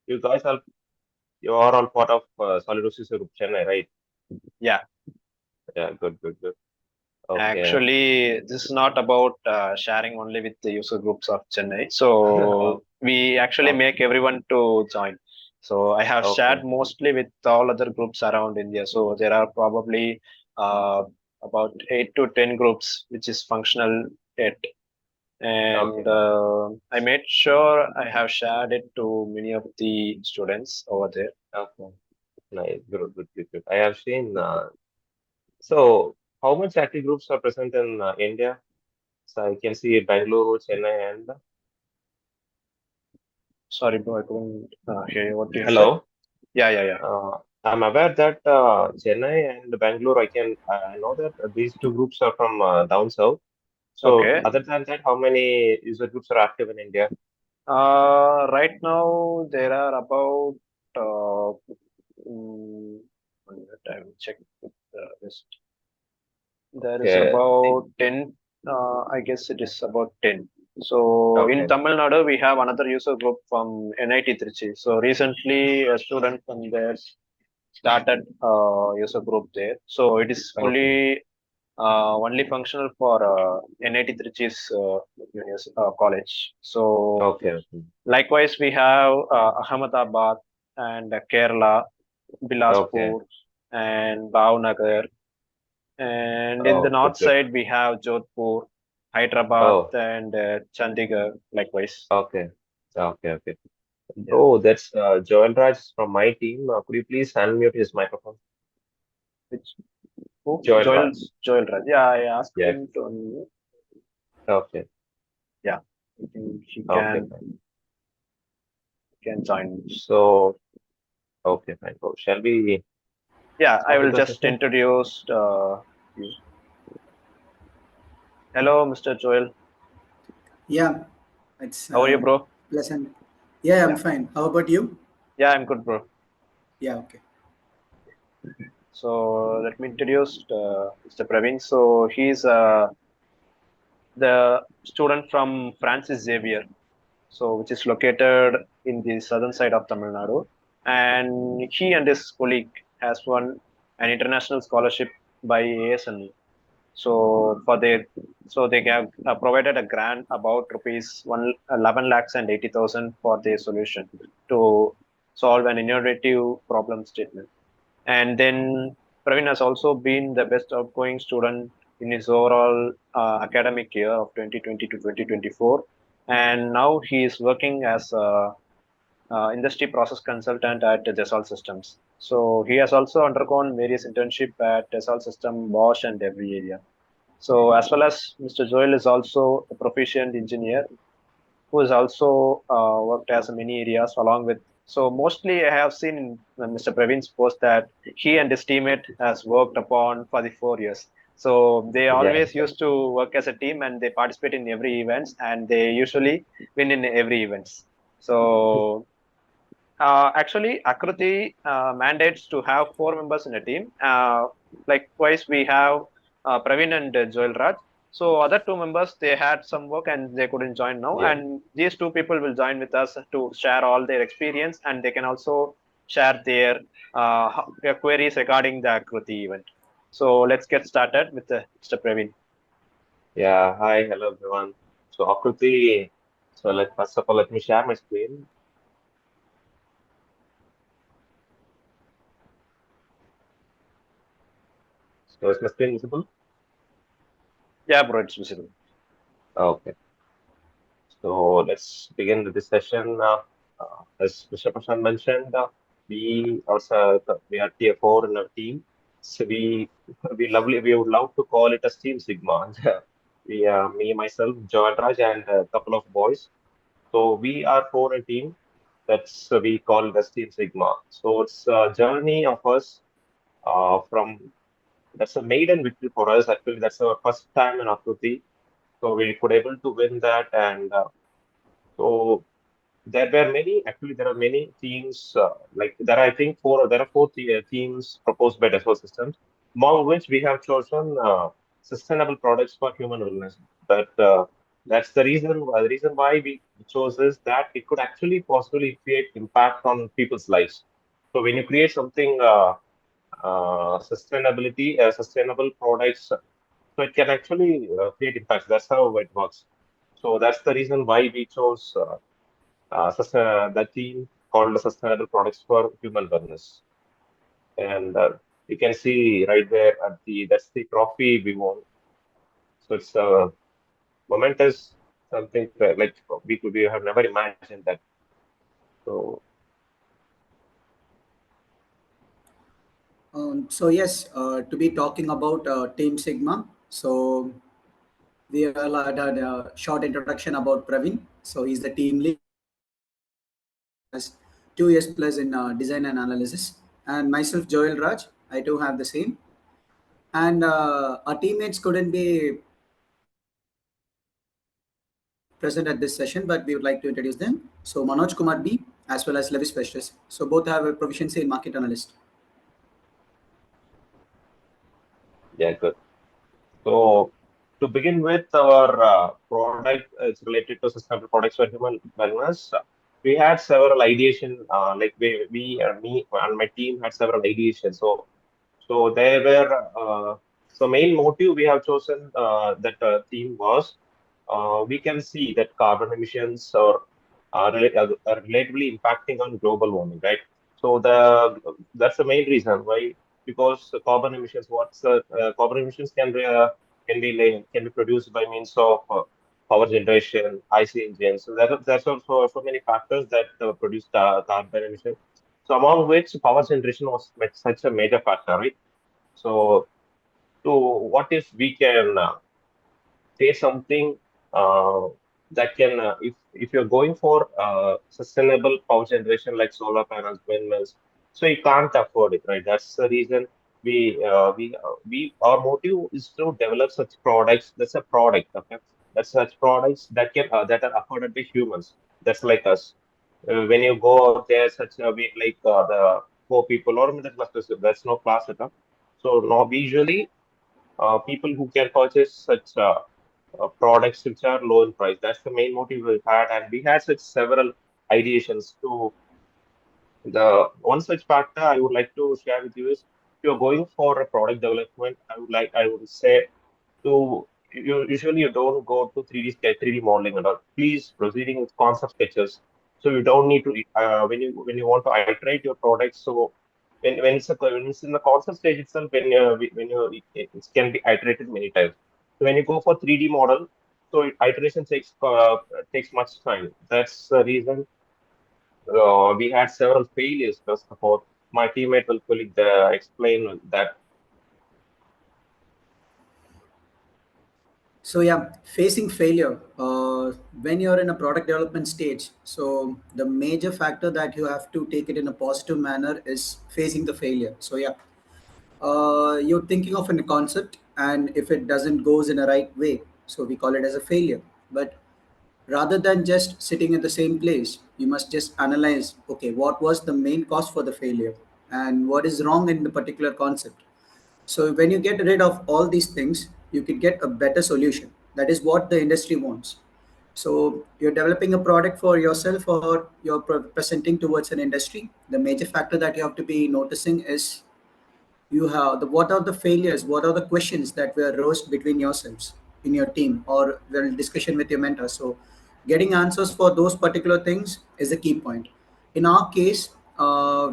you are all part of SOLIDWORKS user group Chennai, right? Yeah, Yeah, good. Okay. actually, this is not about sharing only with the user groups of Chennai. So we actually Okay. make everyone to join. So I have shared Okay. mostly with all other groups around India. So there are probably uh, about 8 to 10 groups which is functional yet. And Okay. I made sure I have shared it to many of the students over there. Okay. Nice. Good. I have seen. So, how much active groups are present in India? So I can see Bangalore, Chennai, and Sorry, bro, I couldn't hear you. What you have said? hello. Yeah. I'm aware that Chennai and Bangalore, I know that these two groups are from down south. So, Okay. other than that, how many user groups are active in India? Right now there are about uh, 1 minute, I will check with the list. There is Okay. about 10. I guess it is about 10. So in Okay. Tamil Nadu, we have another user group from NIT Trichy. So recently, a student from there started user group there. So it is Okay. only functional for NIT Trichy's college. So Okay. likewise, we have Ahmedabad and Kerala, Okay. Bilaspur, and Bhavnagar. And in the Oh, north good. side, we have Jodhpur, Hyderabad, Oh, and Chandigarh, likewise. okay. Okay. Yeah. Bro, that's Joel Raj from my team. Could you please unmute his microphone? Which, who? Joel Raj. Joel Raj. Yeah, I asked Yeah. him to unmute. Okay. Yeah, I think he Okay, fine. can join. So, okay, fine. Bro, shall we Yeah, I start with will the just session? introduce you. Hello, Mr. Joel. Yeah, it's How are you, bro? pleasant. Yeah, I'm Yeah, fine. How about you? yeah, I'm good, bro. Yeah, okay. So let me introduce Mr. Pravin. So he's the student from Francis Xavier, so which is located in the southern side of Tamil Nadu, and he and his colleague has won an international scholarship by ASN. So for their so they have provided a grant about rupees 11 lakhs and 80,000 for their solution to solve an innovative problem statement. And then Pravin has also been the best outgoing student in his overall academic year of 2020 to 2024. And now he is working as a industry process consultant at Desol Systems. So he has also undergone various internship at Desol System, Bosch, and every area. So as well as Mr. Joel is also a proficient engineer who has also worked as in many areas along with. So mostly I have seen in Mr. Pravin's post that he and his teammate has worked upon for the 4 years. So they Yeah. always used to work as a team and they participate in every events and they usually win in every events. So actually, AAKRUTI mandates to have 4 members in a team. Likewise, we have Pravin and Joel Raj. So other 2 members, they had some work and they couldn't join now. Yeah. And these 2 people will join with us to share all their experience and they can also share their queries regarding the AAKRUTI event. So let's get started with Mr. Pravin. Yeah. Hi. Hello, everyone. So, Akruti, first of all, let me share my screen. So, is my screen visible? Yeah, bro, it's visible. Okay. So, let's begin with this session. As Mr. Prashant mentioned, we are tier four in our team. So, we would love to call it a Team Sigma. Me, myself, Joel Raj, and a couple of boys. So, we are four a team. That's we call the Team Sigma. So, it's a journey of us from that's a maiden victory for us. Actually, that's our first time in Akruti. So we could able to win that, and so there are many teams, like there are, I think, there are teams proposed by Dassault Systems, among which we have chosen sustainable products for human wellness. That's the reason why shows is that it could actually possibly create impact on people's lives. So when you create something sustainable products, so it can actually create impacts. That's how it works. So that's the reason why we chose the team called Sustainable Products for Human Wellness. And you can see right there at that's the trophy we won. So it's momentous, something that, like we have never imagined that. So So yes, to be talking about Team Sigma. So we all had a short introduction about Pravin. So he's the team lead and has 2 years plus in design and analysis. And myself, Joel Raj, I too have the same. And our teammates couldn't be present at this session, but we would like to introduce them. So Manoj Kumar B, as well as Levi Specialist. So both have a proficiency in market analyst. yeah, good. So to begin with, our product is related to sustainable products for human wellness. We had several ideation, like we me and my team had several ideations. So there were so main motive we have chosen that theme was we can see that carbon emissions are relatively impacting on global warming, right? So that's the main reason why, because the carbon emissions, carbon emissions can be produced by means of power generation, IC engines. So that's also so many factors that produce carbon emission. So among which power generation was such a major factor, right? So, to what if we can say something uh, that can, if you're going for sustainable power generation like solar panels, windmills, so you can't afford it, right? That's the reason we our motive is to develop such products. That's a product, okay? That's such products that are afforded by humans. That's like us. When you go out there, such we like the poor people or middle class people, that's no class at all. So now usually people who can purchase such products which are low in price. That's the main motive we had, and we had such several ideations. To the one such factor I would like to share with you is, if you're going for a product development, I would say to usually you don't go to 3D sketch, 3D modeling and all. Please proceeding with concept sketches. So you don't need to when you want to iterate your product. So when it's in the concept stage itself, when you it can be iterated many times. So when you go for 3D model, so iteration takes much time. That's the reason we had several failures. First of all, my teammate will colleague explain that. So yeah, facing failure when you're in a product development stage. So the major factor that you have to take it in a positive manner is facing the failure. So yeah, you're thinking of a concept, and if it doesn't goes in a right way, so we call it as a failure. But rather than just sitting in the same place, you must just analyze, okay, what was the main cause for the failure and what is wrong in the particular concept. So when you get rid of all these things, you could get a better solution. That is what the industry wants. So you're developing a product for yourself or you're presenting towards an industry. The major factor that you have to be noticing is you have the what are the failures, what are the questions that were raised between yourselves in your team or the discussion with your mentor. So getting answers for those particular things is a key point. In our case,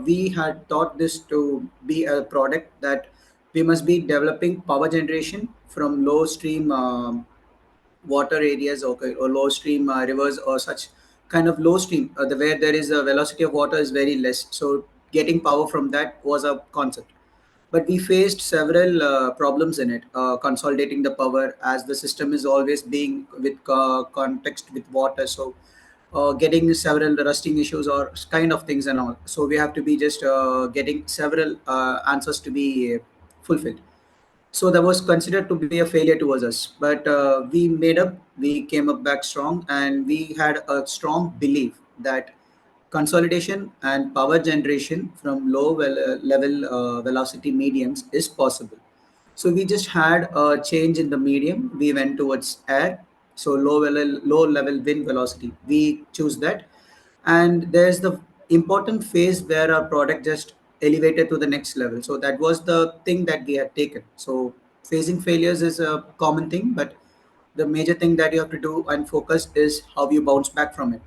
we had thought this to be a product that we must be developing power generation from low stream water areas, or low stream rivers or such kind of low stream where there is a velocity of water is very less. So getting power from that was a concept, but we faced several problems in it, consolidating the power as the system is always being with context with water. So getting several rusting issues or kind of things and all, so we have to be just getting several answers to be fulfilled. So that was considered to be a failure towards us, but we made up, we came up back strong, and we had a strong belief that consolidation and power generation from low level velocity mediums is possible. So we just had a change in the medium, we went towards air. So low level win velocity. We choose that, and there's the important phase where our product just elevated to the next level. So that was the thing that we had taken. So facing failures is a common thing, but the major thing that you have to do and focus is how you bounce back from it.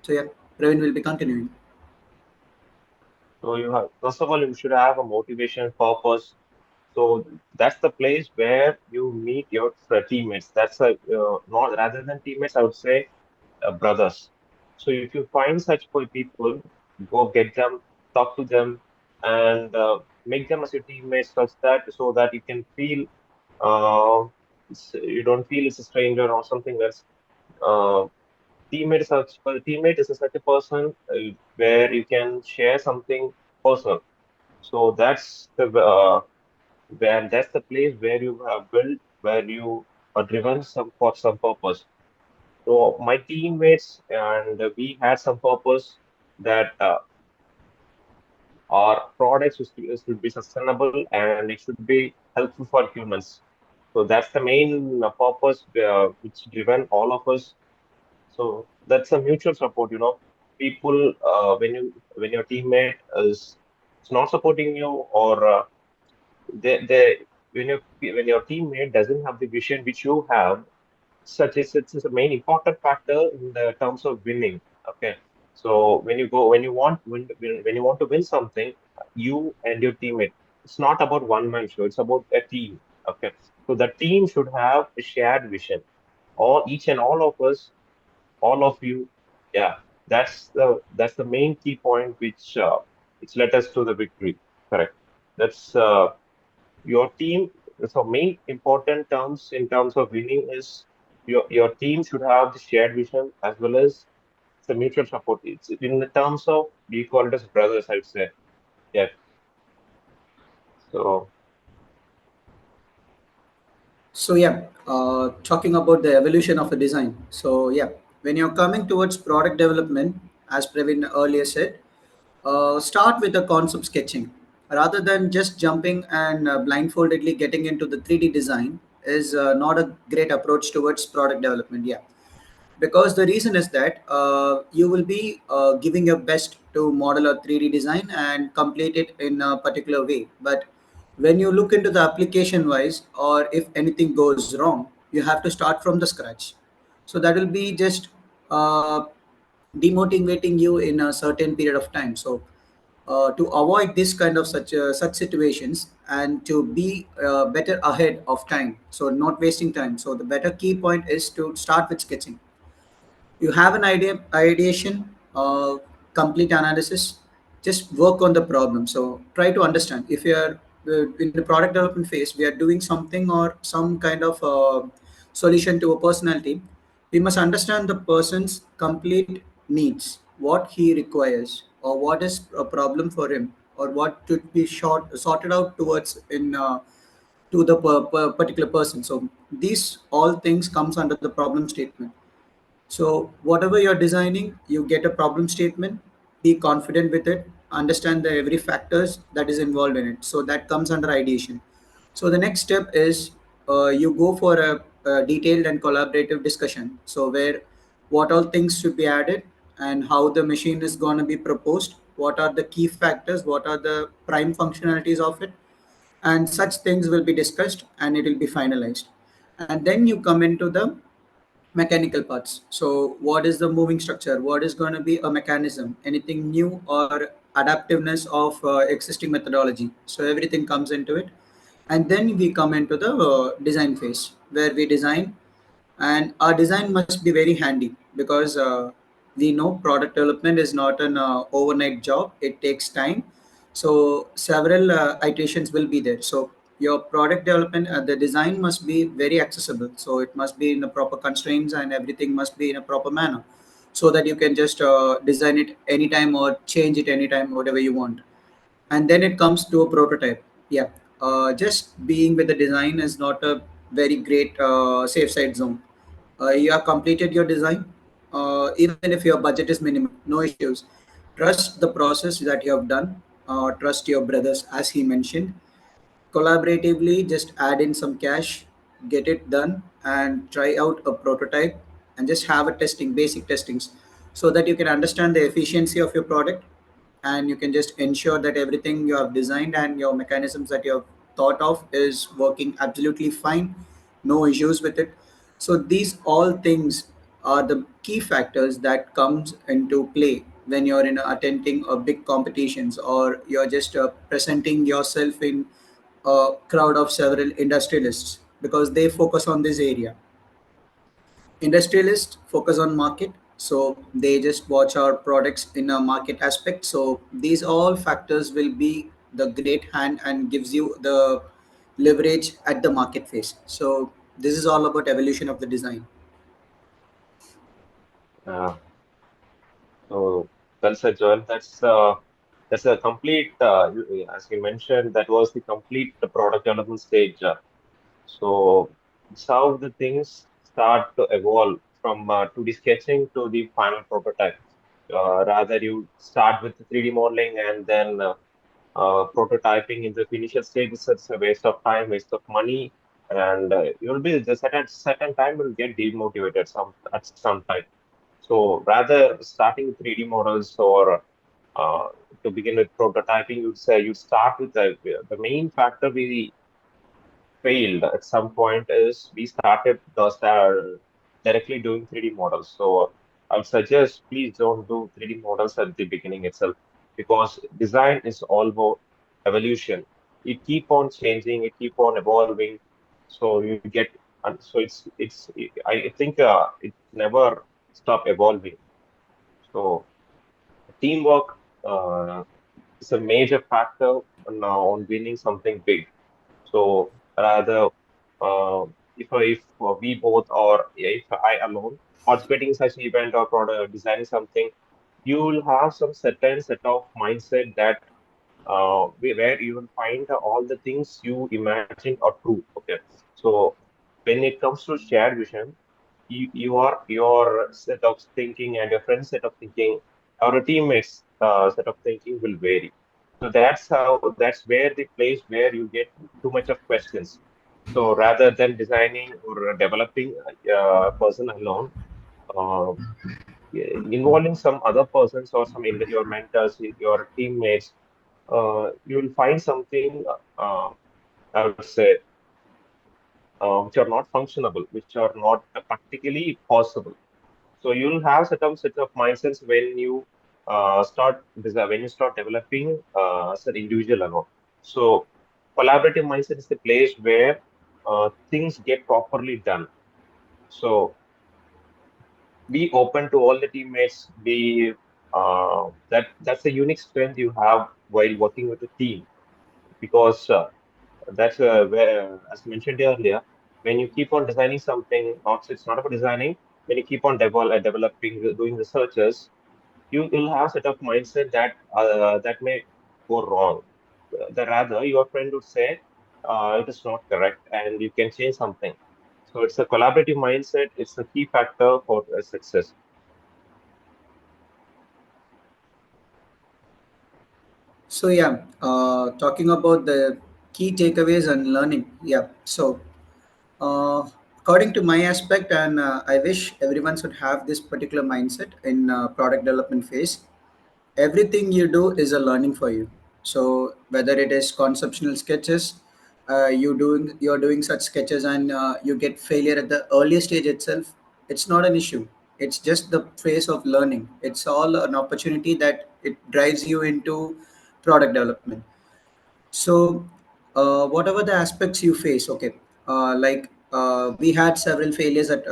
So yeah, Pravin will be continuing. So you have, first of all, you should have a motivation, purpose. So that's the place where you meet your teammates. That's a not rather than teammates, I would say brothers. So if you find such people, go get them, talk to them, and make them as your teammates, so that you can feel you don't feel it's a stranger or something else. Uh, teammate is such a person where you can share something personal. So that's the place where you have built, where you are driven some for some purpose. So my teammates and we had some purpose that our products should be sustainable and it should be helpful for humans. So that's the main purpose which driven all of us. So that's a mutual support, you know. People, when your teammate is not supporting you, or they when your teammate doesn't have the vision which you have, such is it's a main important factor in the terms of winning. Okay, so when you want to win something, you and your teammate, it's not about one man show, it's about a team. Okay, so the team should have a shared vision. All each and all of us, all of you, yeah, that's the main key point which led us to the victory. Correct. That's your team. So main important terms in terms of winning is your team should have the shared vision as well as the mutual support. It's in the terms of we call it as brothers, I would say. Yeah. So So yeah, talking about the evolution of a design. So yeah, when you're coming towards product development, as Pravin earlier said, start with the concept sketching rather than just jumping and blindfoldedly getting into the 3D design is not a great approach towards product development. Yeah, because the reason is that you will be giving your best to model a 3D design and complete it in a particular way. But when you look into the application wise, or if anything goes wrong, you have to start from the scratch. So that will be just uh, demotivating you in a certain period of time. So to avoid this kind of such situations and to be better ahead of time, so not wasting time, so the better key point is to start with sketching. You have an idea, ideation, complete analysis, just work on the problem. So try to understand if you are in the product development phase, we are doing something or some kind of solution to a personality. We must understand the person's complete needs, what he requires, or what is a problem for him, or what should be sorted out towards in to the particular person. So these all things comes under the problem statement. So whatever you're designing, you get a problem statement, be confident with it, understand the every factors that is involved in it. So that comes under ideation. So the next step is you go for a detailed and collaborative discussion. So where what all things should be added and how the machine is going to be proposed, what are the key factors, what are the prime functionalities of it, and such things will be discussed and it will be finalized. And then you come into the mechanical parts. So what is the moving structure, what is going to be a mechanism, anything new or adaptiveness of existing methodology. So everything comes into it, and then we come into the design phase where we design, and our design must be very handy because we know product development is not an overnight job, it takes time. So several iterations will be there. So your product development, the design must be very accessible, so it must be in the proper constraints and everything must be in a proper manner, so that you can just design it anytime or change it anytime whatever you want. And then it comes to a prototype. Yeah, just being with the design is not a very great safe side zone. You have completed your design, even if your budget is minimal, no issues. Trust the process that you have done, trust your brothers as he mentioned, collaboratively just add in some cash, get it done, and try out a prototype and just have a testing, basic testings, so that you can understand the efficiency of your product, and you can just ensure that everything you have designed and your mechanisms that you have thought of is working absolutely fine, no issues with it. So these all things are the key factors that comes into play when you're in attending a big competitions, or you're just presenting yourself in a crowd of several industrialists, because they focus on this area. Industrialists focus on market, so they just watch our products in a market aspect. So these all factors will be the great hand and gives you the leverage at the market phase. So this is all about evolution of the design. Uh, so well said, Joel. That's a complete, as you mentioned, that was the complete product development stage. So it's how the things start to evolve from 2D sketching to the final prototype. Rather, you start with the 3D modeling and then prototyping in the initial stages. It's a waste of time, waste of money, and you'll be the certain time you'll get demotivated at some time. So rather starting with 3D models or to begin with prototyping, you'd say you start with the main factor we failed at some point is we started directly doing 3D models. So I would suggest please don't do 3D models at the beginning itself, because design is all about evolution. It keep on changing, it keep on evolving. So you get, and so I think it never stop evolving. So teamwork is a major factor on winning something big. So rather, if we both, or if I alone participating in such event or product designing something, you will have some certain set of mindset that where you will find all the things you imagine are true. Okay, so when it comes to shared vision, your set of thinking and your friend's set of thinking, or a teammates set of thinking will vary. So that's where the place where you get too much of questions. So rather than designing or developing a person alone, uh, involving some other persons or your mentors, your teammates, you will find something. I would say which are not functionable, which are not practically possible. So you'll have set of mindsets when you when you start developing as an individual alone. So collaborative mindset is the place where things get properly done. So be open to all the teammates. Be that's a unique strength you have while working with a team, because that's where, as mentioned earlier, when you keep on designing something, not it's not about designing. When you keep on developing, doing researches, you'll have set of mindset that may go wrong. The rather your friend would say it is not correct, and you can change something. So it's a collaborative mindset. It's a key factor for success. So yeah, talking about the key takeaways and learning. Yeah. So according to my aspect, and I wish everyone should have this particular mindset in product development phase. Everything you do is a learning for you. So whether it is conceptual sketches, you're doing such sketches and you get failure at the earlier stage itself, it's not an issue. It's just the phase of learning. It's all an opportunity that it drives you into product development. So, whatever the aspects you face, okay, we had several failures at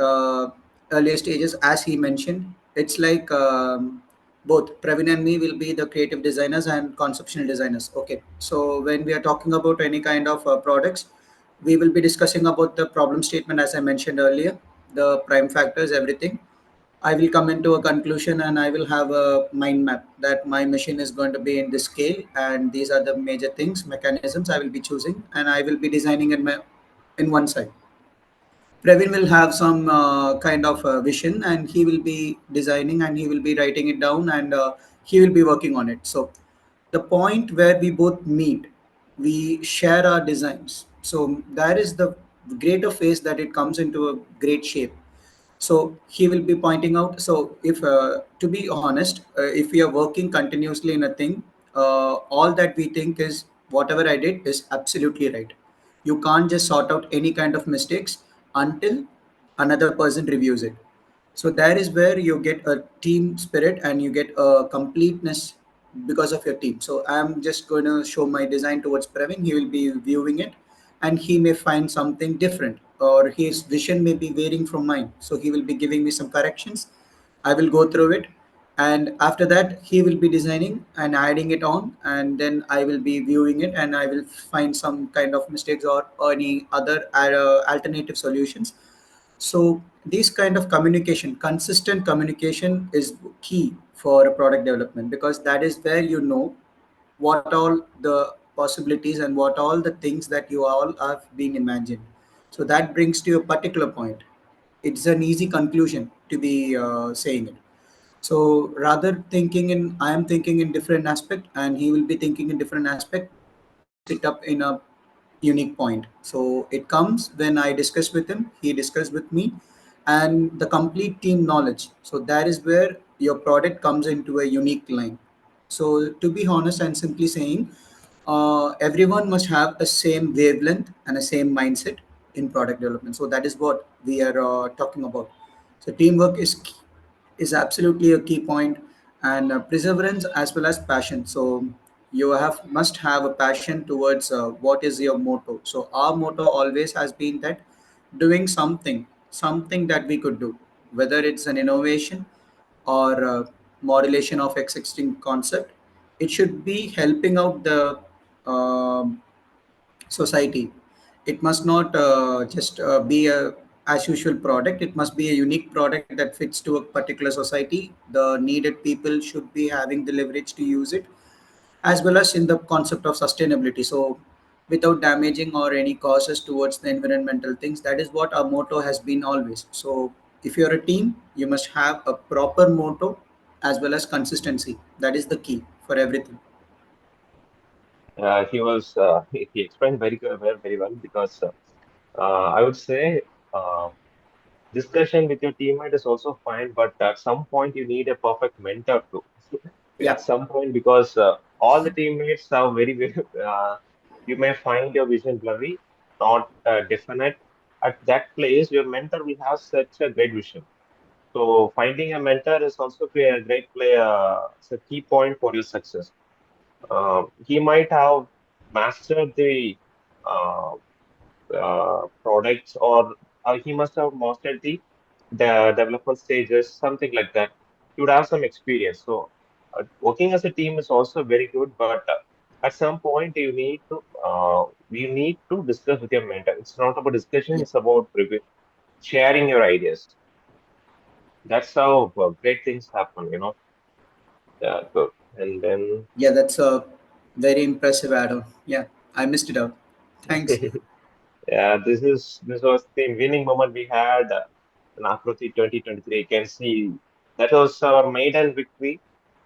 earlier stages, as he mentioned. It's like both Pravin and me will be the creative designers and conceptual designers. Okay, so when we are talking about any kind of products, we will be discussing about the problem statement, as I mentioned earlier, the prime factors, everything. I will come into a conclusion and I will have a mind map that my machine is going to be in this scale, and these are the major things, mechanisms I will be choosing, and I will be designing in one side. Pravin will have some kind of vision, and he will be designing and he will be writing it down, and he will be working on it. So the point where we both meet, we share our designs. So that is the greater phase that it comes into a great shape. So he will be pointing out. So if to be honest, if we are working continuously in a thing, all that we think is whatever I did is absolutely right. You can't just sort out any kind of mistakes until another person reviews it. So that is where you get a team spirit and you get a completeness because of your team. So I'm just going to show my design towards Pravin. He will be viewing it and he may find something different, or his vision may be varying from mine. So he will be giving me some corrections. I will go through it, and after that he will be designing and adding it on, and then I will be viewing it and I will find some kind of mistakes or any other alternative solutions. So this kind of communication, consistent communication, is key for a product development, because that is where you know what all the possibilities and what all the things that you all are being imagined. So that brings to a particular point. It's an easy conclusion to be saying it. So rather thinking in, I am thinking in different aspect and he will be thinking in different aspect, we mix it up in a unique point. So it comes when I discuss with him, he discuss with me, and the complete team knowledge. So that is where your product comes into a unique line. So to be honest, and simply saying, everyone must have a same wavelength and a same mindset in product development. So that is what we are talking about. So teamwork is absolutely a key point, and perseverance as well as passion. So you have must have a passion towards what is your motto. So our motto always has been that doing something that we could do, whether it's an innovation or modulation of existing concept, it should be helping out the um society. It must not just be a as usual product. It must be a unique product that fits to a particular society. The needed people should be having the leverage to use it, as well as in the concept of sustainability. So without damaging or any causes towards the environmental things, that is what our motto has been always. So if you're a team, you must have a proper motto as well as consistency. That is the key for everything. He explained very well because I would say uh, discussion with your teammate is also fine, but at some point you need a perfect mentor too. Yeah. At some point, because all the teammates are very you may find your vision blurry, not definite. At that place, your mentor will have such a great vision. So finding a mentor is also a great play. It's a key point for your success. He might have mastered the uh, products, or he must have mastered the development stages, something like that. You would have some experience. So working as a team is also very good, but at some point you need to discuss with your mentor. It's not about discussion; Yeah. it's about sharing your ideas. That's how great things happen. Yeah, good. And then. Yeah, that's a very impressive add-on. Yeah, I missed it out. Thanks. Yeah, this was the winning moment we had in AAKRUTI 2023. You can see that was our maiden victory.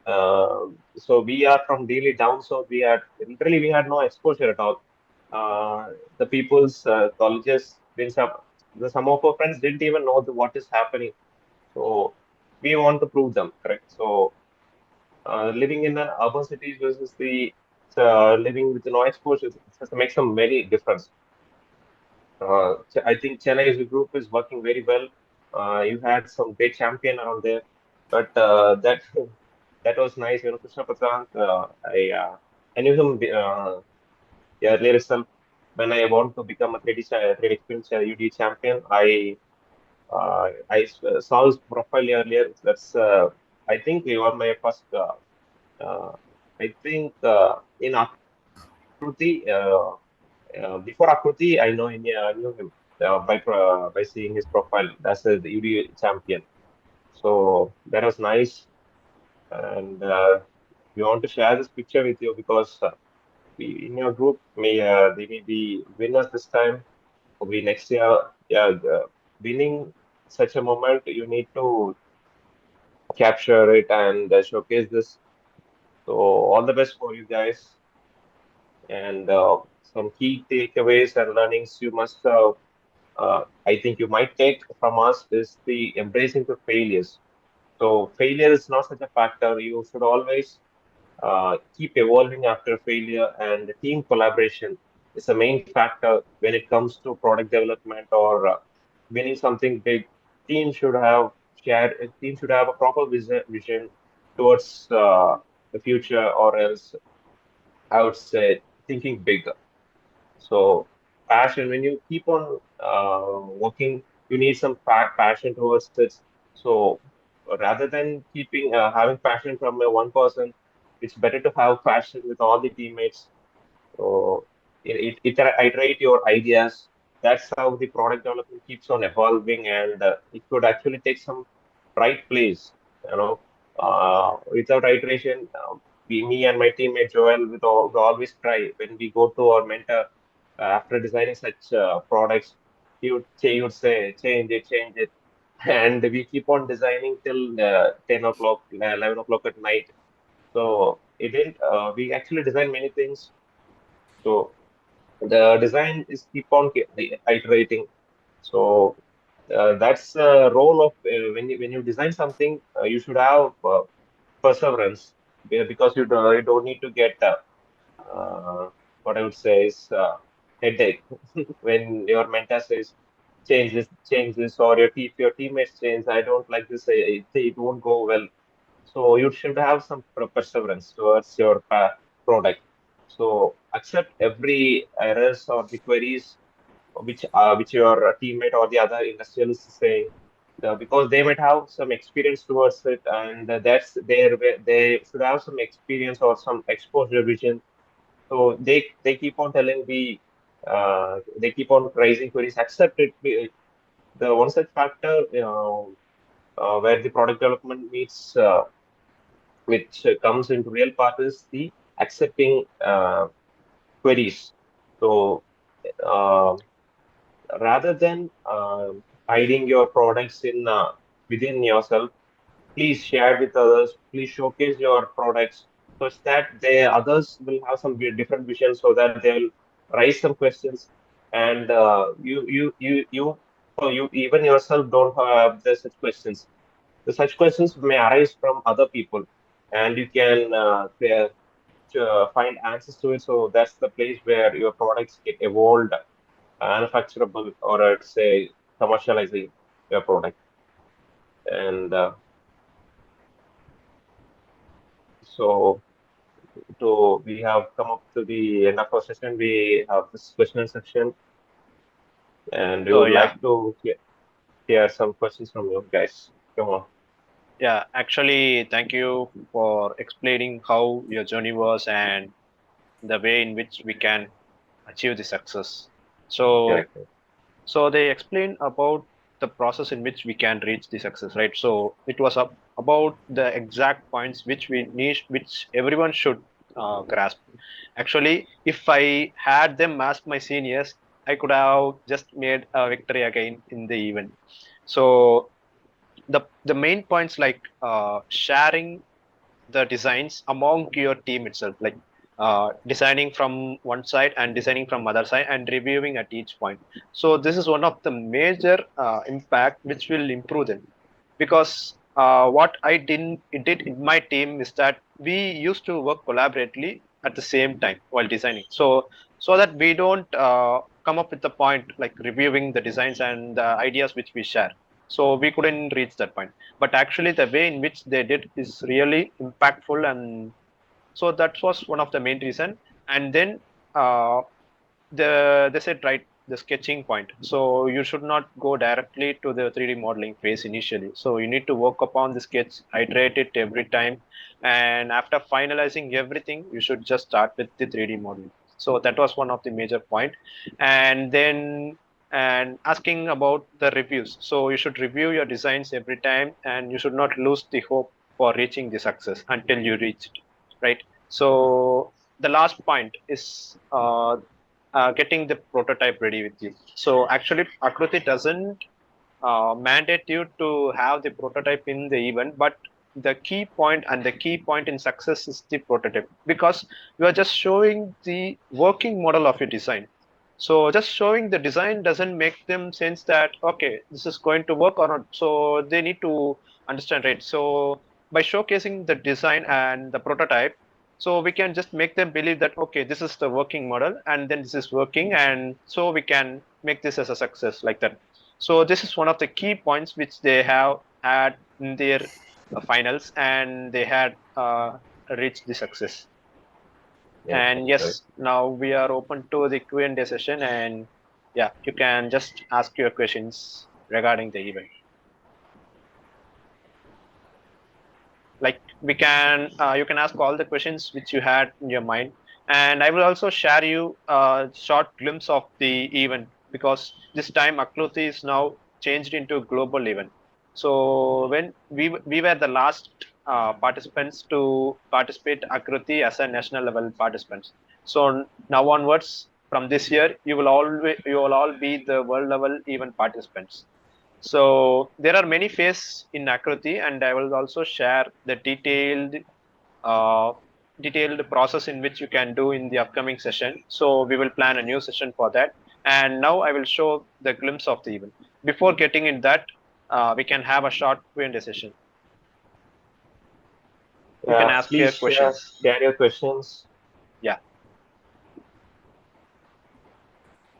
So we are from really down south. We had no exposure at all. The people's colleges didn't have, some of our friends didn't even know what is happening. So we want to prove them, correct? So living in an urban cities versus the living with no exposure, it has to make some very difference. I think Chennai as a group is working very well. You had some great champion around there, but that was nice. Krishna Prasant, I knew him earlier itself. When I want to become a 3D experience UD champion, saw his profile earlier. I think you are my first. Uh, I think in Akruti. Before Akruti, I knew him by seeing his profile as a UD champion. So that was nice, and we want to share this picture with you because in your group they may be winners this time, or be next year. Yeah, winning such a moment, you need to capture it and showcase this. So all the best for you guys, and some key takeaways and learnings you must have. I think you might take from us is the embracing the failures. So failure is not such a factor. You should always keep evolving after failure, and team collaboration is the main factor when it comes to product development or winning something big. Team should have a proper vision towards the future, or else I would say thinking bigger. So passion, when you keep on working, you need some passion towards it. So rather than keeping having passion from a one person, it's better to have passion with all the teammates. So it iterate your ideas. That's how the product development keeps on evolving, and it could actually take some right place. You know, without iteration, me and my teammate Joel we always try when we go to our mentor after designing such products. He would say change it, and we keep on designing till 10 o'clock, 11 o'clock at night. So it didn't. We actually design many things. So the design is keep on iterating. So that's the role of when you design something, you should have perseverance because you don't need to get what I would say is headache when your mentor says change this, or if your teammates change, I don't like this, it won't go well. So you should have some perseverance towards your product. So accept every errors or the queries which your teammate or the other industrialist is saying, because they might have some experience towards it, and that's their way. They should have some experience or some exposure vision. So they keep on telling they keep on raising queries. Accept it. The one such factor, where the product development meets, which comes into real part, is the accepting queries. So uh, rather than hiding your products in within yourself, please share with others. Please showcase your products so that the others will have some different visions, so that they will raise some questions, and you even yourself don't have the such questions. The such questions may arise from other people, and you can find answers to it. So that's the place where your products get evolved, manufacturable, or I'd say commercializing your product. And so we have come up to the end of our session. We have this question section, and we So would yeah, like to hear some questions from you guys. Come on. yeah. Actually, thank you for explaining how your journey was and the way in which we can achieve the success. So Correct. so they explain about the process in which we can reach the success, right? So it was about the exact points which we need, which everyone should grasp. Actually, if I had them ask my seniors, I could have just made a victory again in the event. So the main points, like sharing the designs among your team itself, like designing from one side and designing from other side and reviewing at each point. So this is one of the major impact which will improve them, because what I did in my team is that we used to work collaboratively at the same time while designing, so that we don't come up with the point like reviewing the designs and the ideas which we share. So we couldn't reach that point, but actually the way in which they did is really impactful, and so that was one of the main reason. And then uh, they said, right, the sketching point, so you should not go directly to the 3D modeling phase initially. So you need to work upon the sketch, iterate it every time, and after finalizing everything you should just start with the 3D modeling. So that was one of the major point. And then, and asking about the reviews, so you should review your designs every time, and you should not lose the hope for reaching the success until you reach it, right? So the last point is getting the prototype ready with you. So actually, Akruti doesn't mandate you to have the prototype in the event, but the key point in success is the prototype, because you are just showing the working model of your design. So just showing the design doesn't make them sense that okay, this is going to work or not. So they need to understand, right? So by showcasing the design and the prototype, so we can just make them believe that okay, this is the working model, and then this is working, and so we can make this as a success like that. So this is one of the key points which they have had in their finals, and they had reached the success. Yeah, And that's right. yes, now we are open to the Q&A session, and yeah, you can just ask your questions regarding the event. Like we can, you can ask all the questions which you had in your mind, and I will also share you a short glimpse of the event because this time Akruti is now changed into a global event. So when we were the last participants to participate Akruti as a national level participants. So now onwards from this year, you will all be the world level event participants. So there are many phases in Akruti, and I will also share the uh, detailed process in which you can do in the upcoming session. So we will plan a new session for that. And now I will show the glimpse of the event. Before getting in that, we can have a short Q&A session. You can Yeah, ask your please questions. share your questions. Yeah.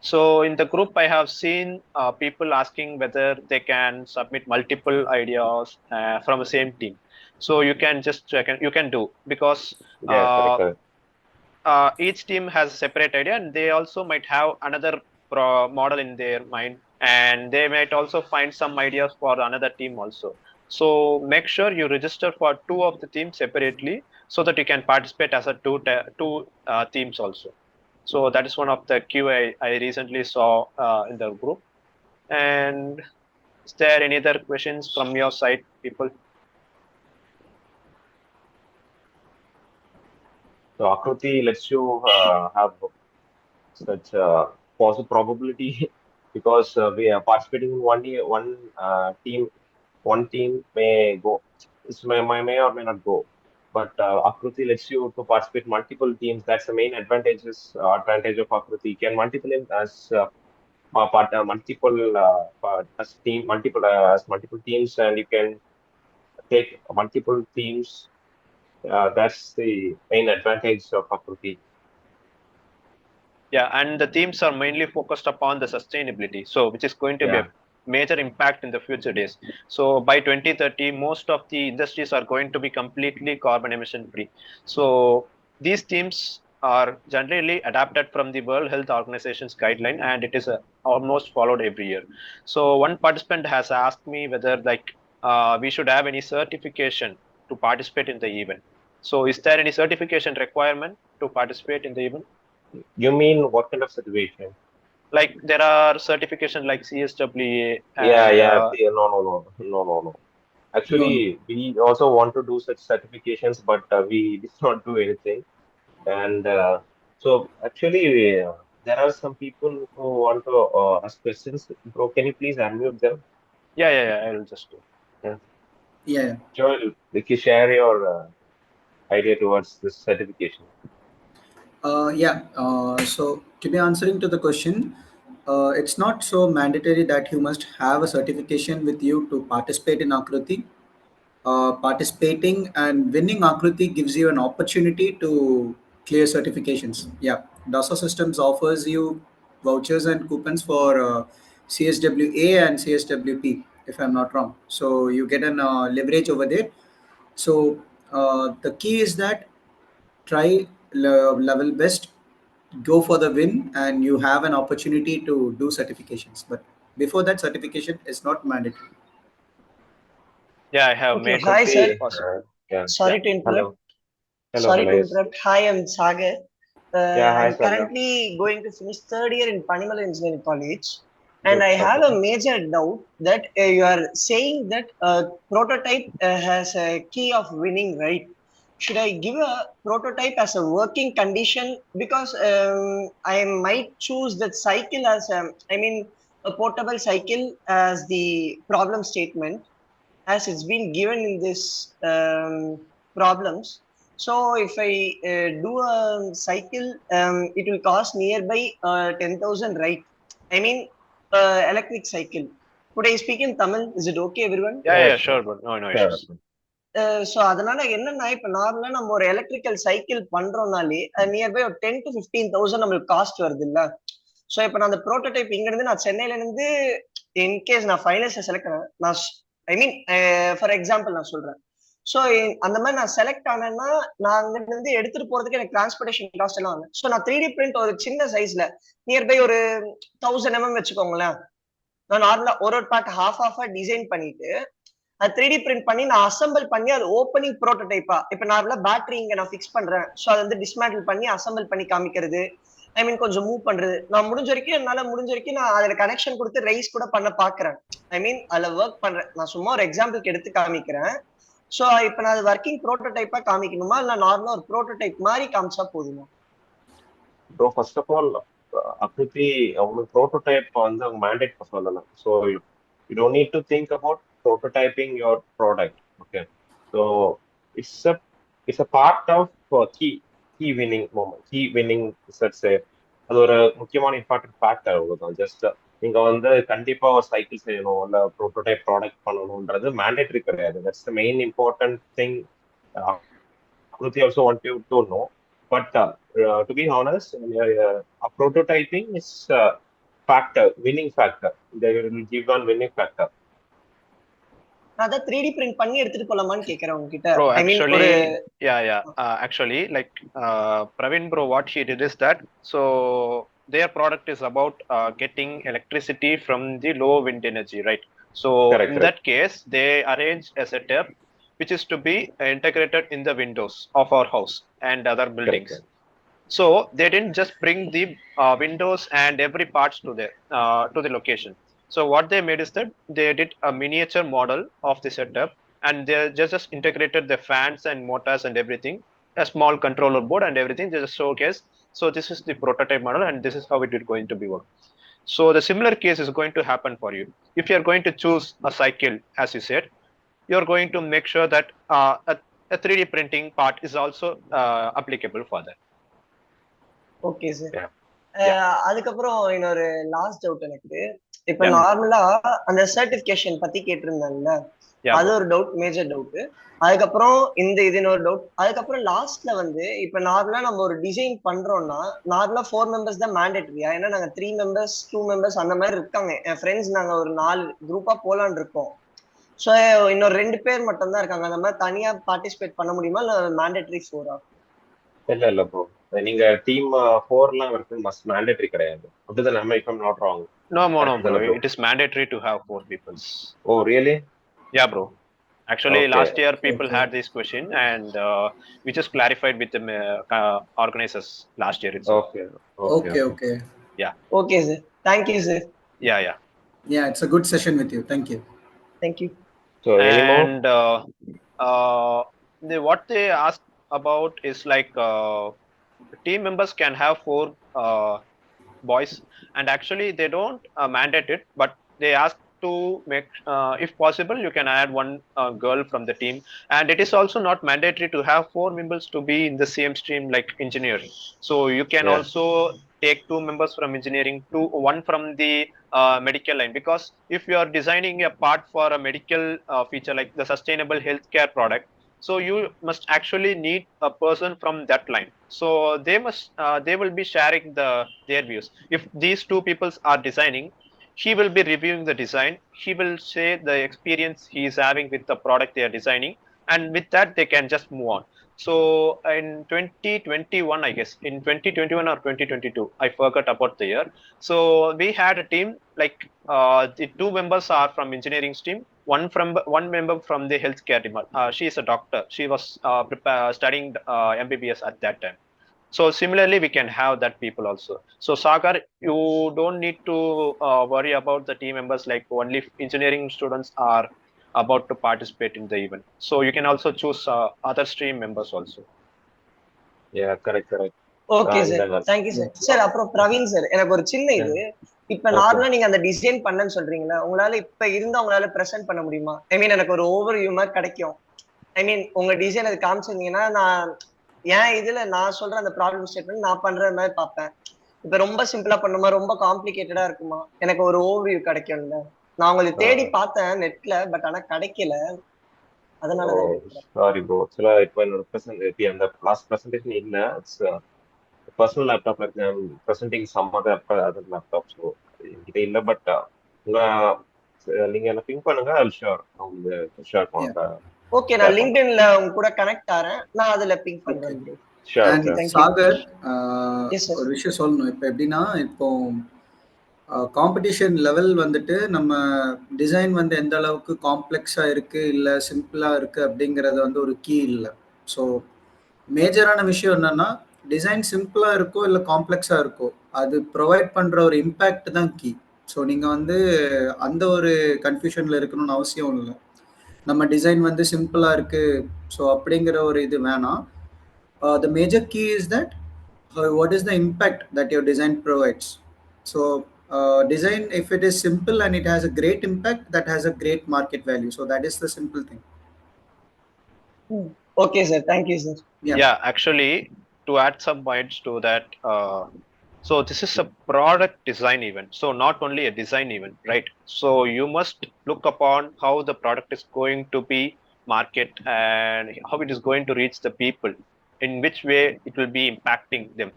So in the group, I have seen people asking whether they can submit multiple ideas from the same team. So you can just check and you can do because Yeah, correct, uh, correct. each team has a separate idea, and they also might have another model in their mind, and they might also find some ideas for another team also. So make sure you register for two of the teams separately so that you can participate as a two teams also. So that is one of the QA I recently saw in the group. And is there any other questions from your side, people? So Akruti lets you have such possible probability because we are participating in team. One team may go, may or may not go, but Akruti lets you to participate multiple teams. That's the main advantage of Akruti. You can multiple in as multiple as team multiple as multiple teams, and you can take multiple teams. That's the main advantage of Akruti. Yeah, and the themes are mainly focused upon the sustainability, so which is going to be a Yeah. major impact in the future days. So by 2030, most of the industries are going to be completely carbon emission free. So these themes are generally adapted from the World Health Organization's guideline, and it is almost followed every year. So one participant has asked me whether we should have any certification to participate in the event. So is there any certification requirement to participate in the event? You mean what kind of situation? Like there are certification like CSWA Yeah, and yeah. No, no, no, no, no, no. No, no. Actually, we also want to do such certifications, but we did not do anything. And so, actually, there are some people who want to ask questions. Bro, can you please unmute them? yeah, I will just do. Yeah. Yeah. Joel, like you share your idea towards this certification. Yeah. So to be answering to the question, it's not so mandatory that you must have a certification with you to participate in Akruti. Participating and winning Akruti gives you an opportunity to clear certifications. Yeah, DASA Systems offers you vouchers and coupons for CSWA and CSWP, if I'm not wrong. So you get an leverage over there. So the key is that try level best, go for the win, and you have an opportunity to do certifications. But before that, certification is not mandatory. Yeah, I have Okay, made hi sir. it Akruti, possible. yeah, yeah. Sorry to interrupt. Hello, hello, hello. Yes. Hi, I'm Sagar. Yeah, hi, I'm Saga. currently going to finish third year in Panimal Engineering College, and Good. I have a Okay. major doubt that you are saying that prototype has a key of winning, right? Should I give a prototype as a working condition because I might choose that cycle as a portable cycle as the problem statement as it's been given in this problems. So if I do a cycle, it will cost nearby 10,000, right? I mean, electric cycle. Could I speak in Tamil? Is it okay, everyone? Yeah, Sure, sure. bro. No Sure. issues. So அதனால என்னன்னா இப்ப நார்மலா நம்ம ஒரு electrical cycle பண்றோம்னாலே nearby ஒரு 10,000 to 15,000 நம்மளுக்கு cost வருது இல்ல. ஸோ இப்ப நான் அந்த ப்ரோட்டோடைப் இங்க இருந்து நான் சென்னையில இருந்து இன்கேஸ் நான் ஃபைனல்ஸ் செலக்ட் நான் ஐ மீன் ஃபார் எக்ஸாம்பிள் நான் சொல்றேன். ஸோ அந்த மாதிரி நான் செலக்ட் ஆனேன்னா நான் அங்க இருந்து எடுத்துட்டு போறதுக்கு எனக்கு டிரான்ஸ்போர்டேஷன் காஸ்ட் எல்லாம் வாங்க. ஸோ நான் 3D பிரிண்ட் ஒரு சின்ன சைஸ்ல நியர்பை ஒரு 1000 வச்சுக்கோங்களேன். நான் நார்மலா ஒரு பார்ட் ஹாஃப் டிசைன் பண்ணிட்டு அது 3D பிரிண்ட் பண்ணி நான் அசம்பிள் பண்ணி அது ஓப்பனிங் ப்ரோட்டோடைப்பா இப்ப நார்மலா பேட்டரி இங்க நான் ஃபிக்ஸ் பண்றேன். ஸோ அதை வந்து டிஸ்மேண்டில் பண்ணி அசம்பிள் பண்ணி காமிக்கிறது, ஐ மீன் கொஞ்சம் மூவ் பண்றது. நான் முடிஞ்ச வரைக்கும் என்னால முடிஞ்ச வரைக்கும் நான் அதுல கனெக்ஷன் கொடுத்து ரைஸ் கூட பண்ண பாக்குறேன். ஐ மீன் அதுல ஒர்க் பண்றேன். நான் சும்மா ஒரு எக்ஸாம்பிளுக்கு எடுத்து காமிக்கிறேன். ஸோ இப்ப நான் அது ஒர்க்கிங் ப்ரோட்டோடைப்பா காமிக்கணுமா இல்ல நார்மலா ஒரு ப்ரோட்டோடைப் மாதிரி காமிச்சா போதுமா? Bro first of all Akruti உங்களுக்கு ப்ரோட்டோடைப் வந்து அவங்க மேண்டேட் சொல்லலாம். So you don't need to think about prototyping your product. Okay, so it's a part of key winning moment. Key winning, let's say, அது ஒரு முக்கியமான இம்பார்ட்டன்ட் ஃபேக்டர். அவ்வளவுதான். Just நீங்க வந்து கண்டிப்பா ஒரு சைக்கிள் செய்யணும் இல்ல ப்ரோட்டோடைப் ப்ராடக்ட் பண்ணணும்ன்றது மேண்டேட்டரி கிடையாது. That's the main important thing Kruti also want you to know. But to be honest, prototyping is factor, winning factor. They will give one winning factor. நான் அதை 3D print பண்ணி எடுத்துட்டு போலாமான்னு கேக்குறேன் உங்ககிட்ட. Bro, I mean, actually, actually, like Pravin bro, what he did is that, so their product is about getting electricity from the low wind energy, right? So Correct, in that case, they arranged a setup which is to be integrated in the windows of our house and other buildings. Correct. So they didn't just bring the windows and every parts to the location. So what they made is that they did a miniature model of the setup and they just integrated the fans and motors and everything, a small controller board and everything. They just showcase. So this is the prototype model and this is how it is going to be work. So the similar case is going to happen for you. If you are going to choose a cycle, as you said, you are going to make sure that a 3D printing part is also applicable for that. Okay sir. Yeah. அதுக்கப்புறம் இன்னொரு last doubt எனக்கு. இப்ப நார்மலா அந்த certification பத்தி கேட்டிருந்தாங்கல்ல, அது ஒரு doubt, major doubt. அதுக்கப்புறம் இது இன்னொரு டவுட். அதுக்கப்புறம் லாஸ்ட்ல வந்து இப்ப நார்மலா நம்ம ஒரு டிசைன் பண்றோம்னா நார்மலா 4 members தான் மேண்டேட்டரியா? ஏன்னா நாங்க 3 members 2 members அந்த மாதிரி இருக்காங்க. என் ஃப்ரெண்ட்ஸ் நாங்க ஒரு 4 குரூப்பா போலான்னு இருக்கோம். ஸோ இன்னொரு 2 பேர் மட்டும் தான் இருக்காங்க. அந்த மாதிரி தனியா பார்ட்டிசிபேட் பண்ண முடியுமா இல்ல மேண்டேட்டரி 4ஆ? இல்ல ப்ரோ, நீங்க டீம் 4லாம் இருக்கு, மஸ்ட் மேண்டேட்டரி கிடையாது. அப்படிதான் நம்ம if I'm not wrong. No, bro. It is mandatory to have 4 people. Oh, really? Yeah, bro. Actually, Okay. last year people had this question and we just clarified with the organizers last year itself. Okay. Yeah. Okay, sir. Thank you, sir. Yeah. Yeah, it's a good session with you. Thank you. Thank you. So anymore? And what they asked about is like team members can have 4 boys, and actually they don't mandate it, but they ask to make if possible you can add 1 girl from the team, and it is also not mandatory to have 4 members to be in the same stream like engineering. So you can also take 2 members from engineering, 1 from the medical line, because if you are designing a part for a medical feature like the sustainable healthcare product, so you must actually need a person from that line. So they will be sharing their views. If these 2 people are designing, he will be reviewing the design, he will say the experience he is having with the product they are designing, and with that they can just move on. So in 2021, I guess in 2021 or 2022, I forgot about the year. So we had a team like the 2 members are from engineering stream, 1 member from the healthcare department. She is a doctor. She was studying MBBS at that time. So similarly, we can have that people also. So Sagar, you don't need to worry about the team members, like only engineering students are about to participate in the event. So you can also choose other stream members also. Yeah, correct. Okay sir. Thank you sir. Sir அப்புறம் Praveen sir, எனக்கு ஒரு சின்ன இது. இப்ப நார்மலா நீங்க அந்த design பண்ணன்னு சொல்றீங்களா, உங்களால இப்ப இருந்தா உங்களால பிரசன்ட் பண்ண முடியுமா? ஐ மீன் எனக்கு ஒரு ஓவர்வியூ மாதிரி கிடைக்கும். ஐ மீன் உங்க டிசைன் அது காமிச்சிருந்தீங்கன்னா நான் ஏன் இதுல நான் சொல்ற அந்த ப்ராப்ளம் ஸ்டேட்மெண்ட் நான் பண்ற மாதிரி பார்ப்பேன். இப்ப ரொம்ப சிம்பிளா பண்ணுமா, ரொம்ப காம்ப்ளிகேட்டடா இருக்குமா, எனக்கு ஒரு ஓவர்வியூ கிடைக்கும்ல. நான் உங்களுக்கு தேடி பார்த்தேன் நெட்ல, பட் ஆனா கிடைக்கல. அதனாலதான் கேட்கிறேன். சாரி ப்ரோ, ஆக்சுவலா இப்போ என்னோட அந்த லாஸ்ட் ப்ரெசன்டேஷன் இல்லை. இட்ஸ் பர்சனல் லேப்டாப்ல இருக்கேன், presenting some other laptop. So என்கிட்ட இல்லை. பட் உங்க நீங்க என்ன பிங்க் பண்ணுங்க, ஐ ஷூர் உங்களுக்கு ஷேர் Yeah. பண்றேன். ஓகே, நான் லிங்க்டின்ல உங்க கூட கனெக்ட் ஆறேன், நான் அதுல பிங்க் Okay. பண்றேன் bro. Sure and sure. Thank you. Sagar, yes sir. ஒரு விஷயம் சொல்லணும். இப்போ எப்படின்னா, இப்போ காம்படிஷன் லெவல் வந்துட்டு நம்ம டிசைன் வந்து எந்த அளவுக்கு காம்ப்ளெக்ஸாக இருக்குது இல்லை சிம்பிளாக இருக்குது அப்படிங்கிறது வந்து ஒரு கீ இல்லை. ஸோ மேஜரான விஷயம் என்னன்னா, டிசைன் சிம்பிளாக இருக்கோ இல்லை காம்ப்ளெக்ஸாக இருக்கோ, அது ப்ரொவைட் பண்ணுற ஒரு இம்பேக்ட் தான் கீ. ஸோ நீங்கள் வந்து அந்த ஒரு கன்ஃபியூஷனில் இருக்கணும்னு அவசியம் இல்லை. நம்ம டிசைன் வந்து சிம்பிளாக இருக்குது ஸோ அப்படிங்கிற ஒரு இது வேணாம். The major key is that what is the impact that your design provides. So design, if it is simple and it has a great impact, that has a great market value. So that is the simple thing. Okay sir, thank you sir. Yeah, actually, to add some points to that, so this is a product design event. So not only a design event, right? So you must look upon how the product is going to be market and how it is going to reach the people, in which way it will be impacting them.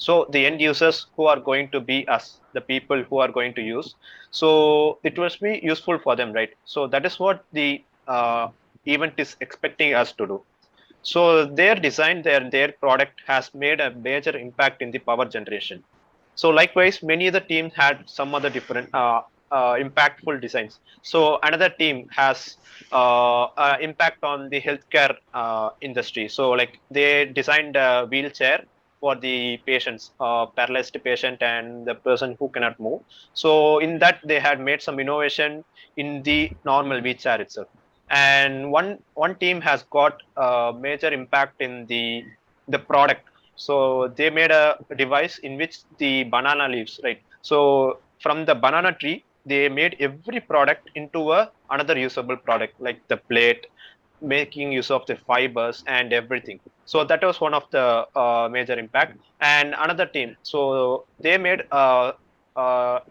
So the end users who are going to be us, the people who are going to use. So it must be useful for them, right? So that is what the event is expecting us to do. So their design, their product has made a major impact in the power generation. So likewise, many other teams had some other different impactful designs. So another team has impact on the healthcare industry. So like they designed a wheelchair for the patients, paralyzed patient and the person who cannot move. So in that they had made some innovation in the normal wheelchair itself. And one team has got a major impact in the product. So they made a device in which the banana leaves, right? So from the banana tree they made every product into another usable product, like the plate, making use of the fibers and everything. So that was one of the major impact. And another team, so they made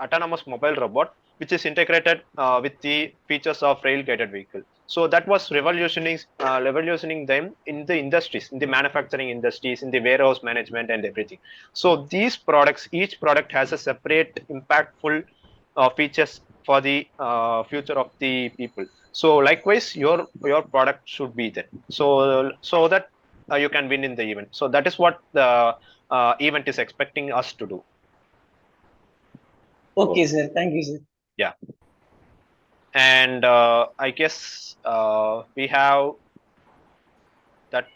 autonomous mobile robot which is integrated with the features of rail guided vehicle. So that was revolutioning them in the industries, in the manufacturing industries, in the warehouse management and everything. So these products, each product has a separate impactful features for the future of the people. So likewise, your product should be there, so that you can win in the event. So that is what the event is expecting us to do. Okay sir, thank you sir. Yeah. And I guess we have that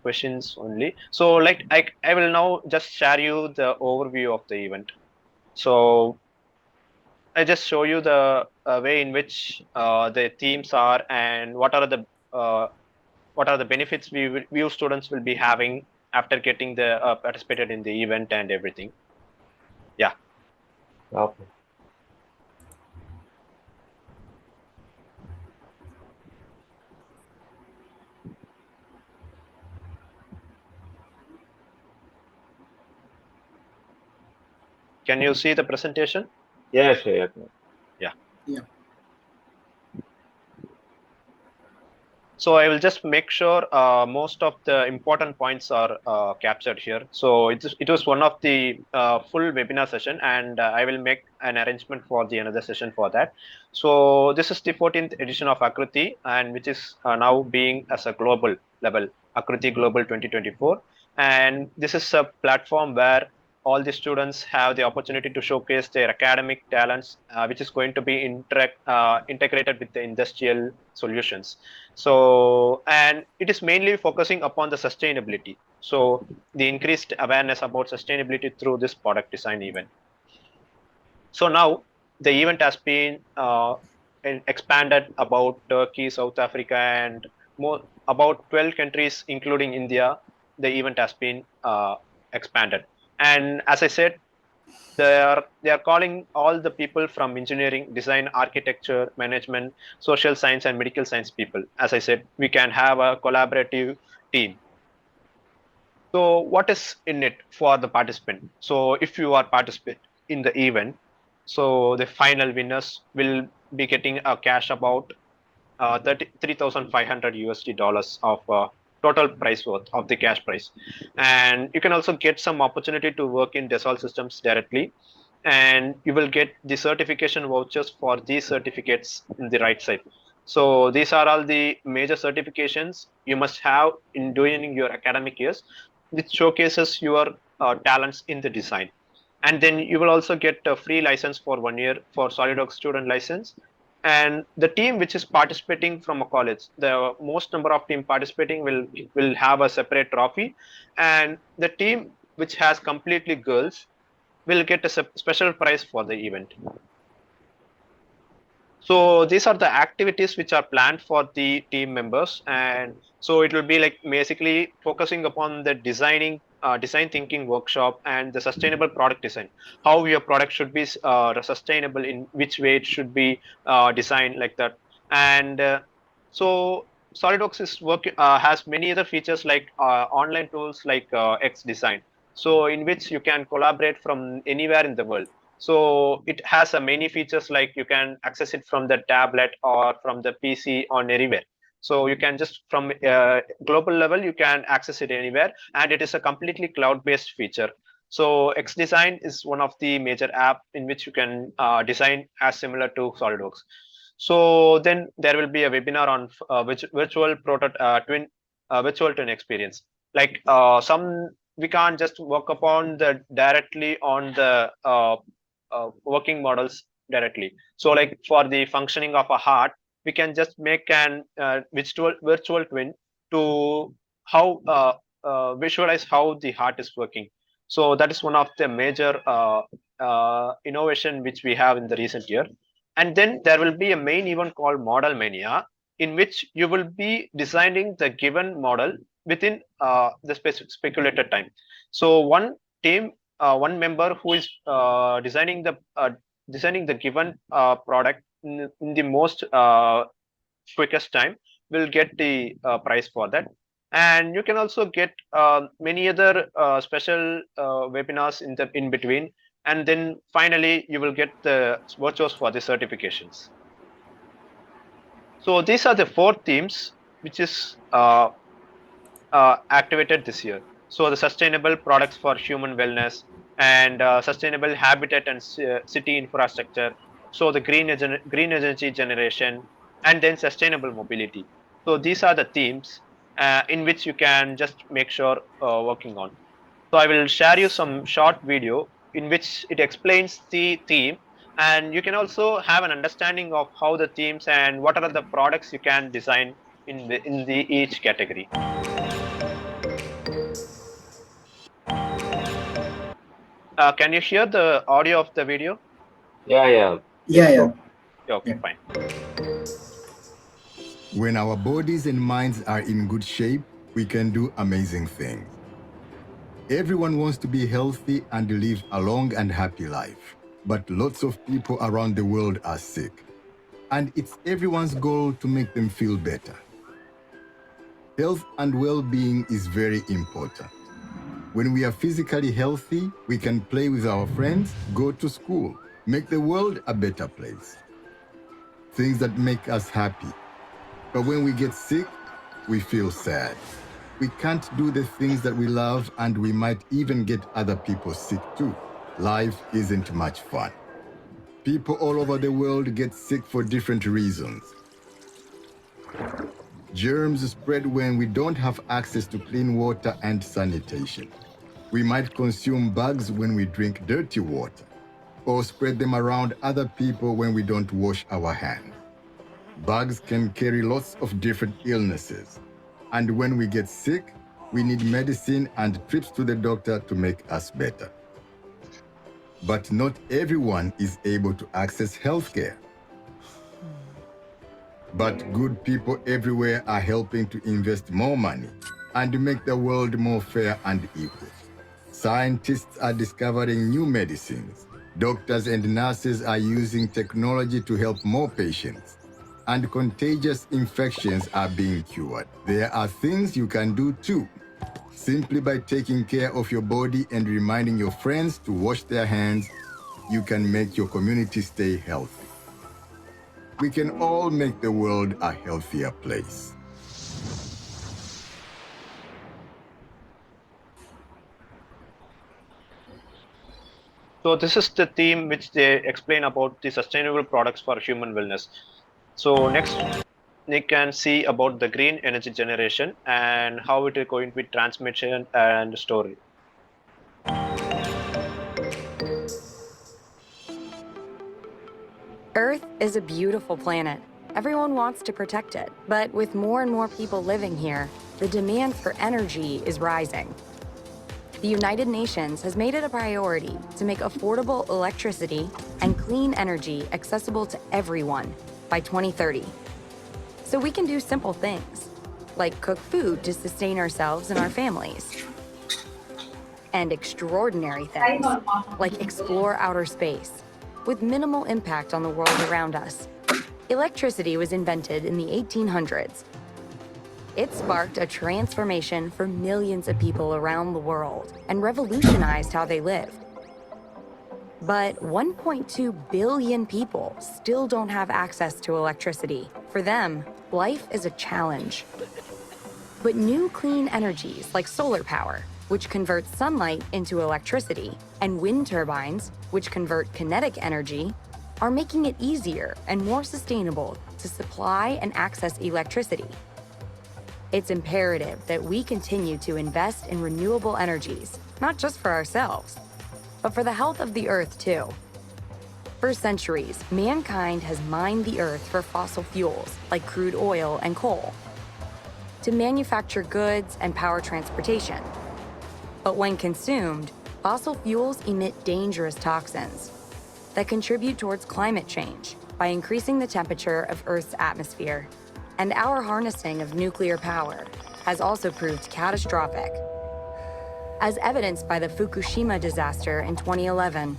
questions only. So like I will now just share you the overview of the event. So I just show you the way in which the themes are and what are the benefits we students will be having after getting the participated in the event and everything. Yeah. Okay. Can you see the presentation? Yeah, sure. Yeah. Yeah. So I will just make sure most of the important points are captured here. So it was one of the full webinar session, and I will make an arrangement for the another session for that. So this is the 14th edition of AAKRUTI, and which is now being as a global level, AAKRUTI Global 2024. And this is a platform where all the students have the opportunity to showcase their academic talents, which is going to be integrated with the industrial solutions. So, and it is mainly focusing upon the sustainability. So the increased awareness about sustainability through this product design event. So now the event has been expanded about Turkey, South Africa, and more about 12 countries, including India. The event has been expanded. And as I said, They are calling all the people from engineering, design, architecture, management, social science, and medical science people. As I said, we can have a collaborative team. So what is in it for the participant? So if you are participant in the event, so the final winners will be getting a cash about 33,500 USD dollars of total price worth of the cash price. And you can also get some opportunity to work in Dassault systems directly, and you will get the certification vouchers for these certificates in the right side. So these are all the major certifications you must have in doing your academic years, which showcases your talents in the design. And then you will also get a free license for 1 year for SolidWorks student license. And the team which is participating from a college, the most number of team participating will have a separate trophy, and the team which has completely girls will get a special prize for the event. So these are the activities which are planned for the team members, and so it will be like basically focusing upon the design thinking workshop and the sustainable product design. How your product should be sustainable, in which way it should be designed, like that. And so SolidWorks is has many other features like online tools like X Design. So in which you can collaborate from anywhere in the world. So it has a many features like you can access it from the tablet or from the PC or anywhere. So you can just from global level, you can access it anywhere, and it is a completely cloud-based feature. So X Design is one of the major app in which you can design as similar to SolidWorks. So then there will be a webinar on virtual twin experience. Like some we can't just work upon the directly on the working models directly. So like for the functioning of a heart, we can just make an virtual twin to how visualize how the heart is working. So that is one of the major innovation which we have in the recent year. And then there will be a main event called Model Mania, in which you will be designing the given model within the speculated time. So one member who is designing the given product in the most quickest time will get the prize for that. And you can also get many other special webinars in between, and then finally you will get the virtuals for the certifications. So these are the 4 themes which is activated this year. So the sustainable products for human wellness, and sustainable habitat and city infrastructure. So the green energy generation, and then sustainable mobility. So these are the themes in which you can just make sure working on. So I will share you some short video in which it explains the theme, and you can also have an understanding of how the themes and what are the products you can design in the each category. Can you hear the audio of the video? Yeah. Yeah, Please yeah. go. Okay, Yeah. fine. When our bodies and minds are in good shape, we can do amazing things. Everyone wants to be healthy and live a long and happy life. But lots of people around the world are sick. And it's everyone's goal to make them feel better. Health and well-being is very important. When we are physically healthy, we can play with our friends, go to school, make the world a better place. Things that make us happy. But when we get sick, we feel sad. We can't do the things that we love, and we might even get other people sick too. Life isn't much fun. People all over the world get sick for different reasons. Germs spread when we don't have access to clean water and sanitation. We might consume bugs when we drink dirty water, or spread them around other people when we don't wash our hands. Bugs can carry lots of different illnesses. And when we get sick, we need medicine and trips to the doctor to make us better. But not everyone is able to access healthcare. But good people everywhere are helping to invest more money and make the world more fair and equal. Scientists are discovering new medicines. Doctors and nurses are using technology to help more patients. And contagious infections are being cured. There are things you can do too. Simply by taking care of your body and reminding your friends to wash their hands, you can make your community stay healthy. We can all make the world a healthier place. So this is the theme which they explain about the sustainable products for human wellness. So next, we can see about the green energy generation and how it is going to be transmission and storage. Earth is a beautiful planet. Everyone wants to protect it, but with more and more people living here, the demand for energy is rising. The United Nations has made it a priority to make affordable electricity and clean energy accessible to everyone by 2030. So we can do simple things, like cook food to sustain ourselves and our families. And extraordinary things, like explore outer space, with minimal impact on the world around us. Electricity was invented in the 1800s. It sparked a transformation for millions of people around the world and revolutionized how they lived. But 1.2 billion people still don't have access to electricity. For them, life is a challenge. But new clean energies like solar power, which converts sunlight into electricity, and wind turbines, which convert kinetic energy, are making it easier and more sustainable to supply and access electricity. It's imperative that we continue to invest in renewable energies, not just for ourselves, but for the health of the Earth too. For centuries, mankind has mined the Earth for fossil fuels like crude oil and coal to manufacture goods and power transportation. But when consumed, fossil fuels emit dangerous toxins that contribute towards climate change by increasing the temperature of Earth's atmosphere. And our harnessing of nuclear power has also proved catastrophic, as evidenced by the Fukushima disaster in 2011.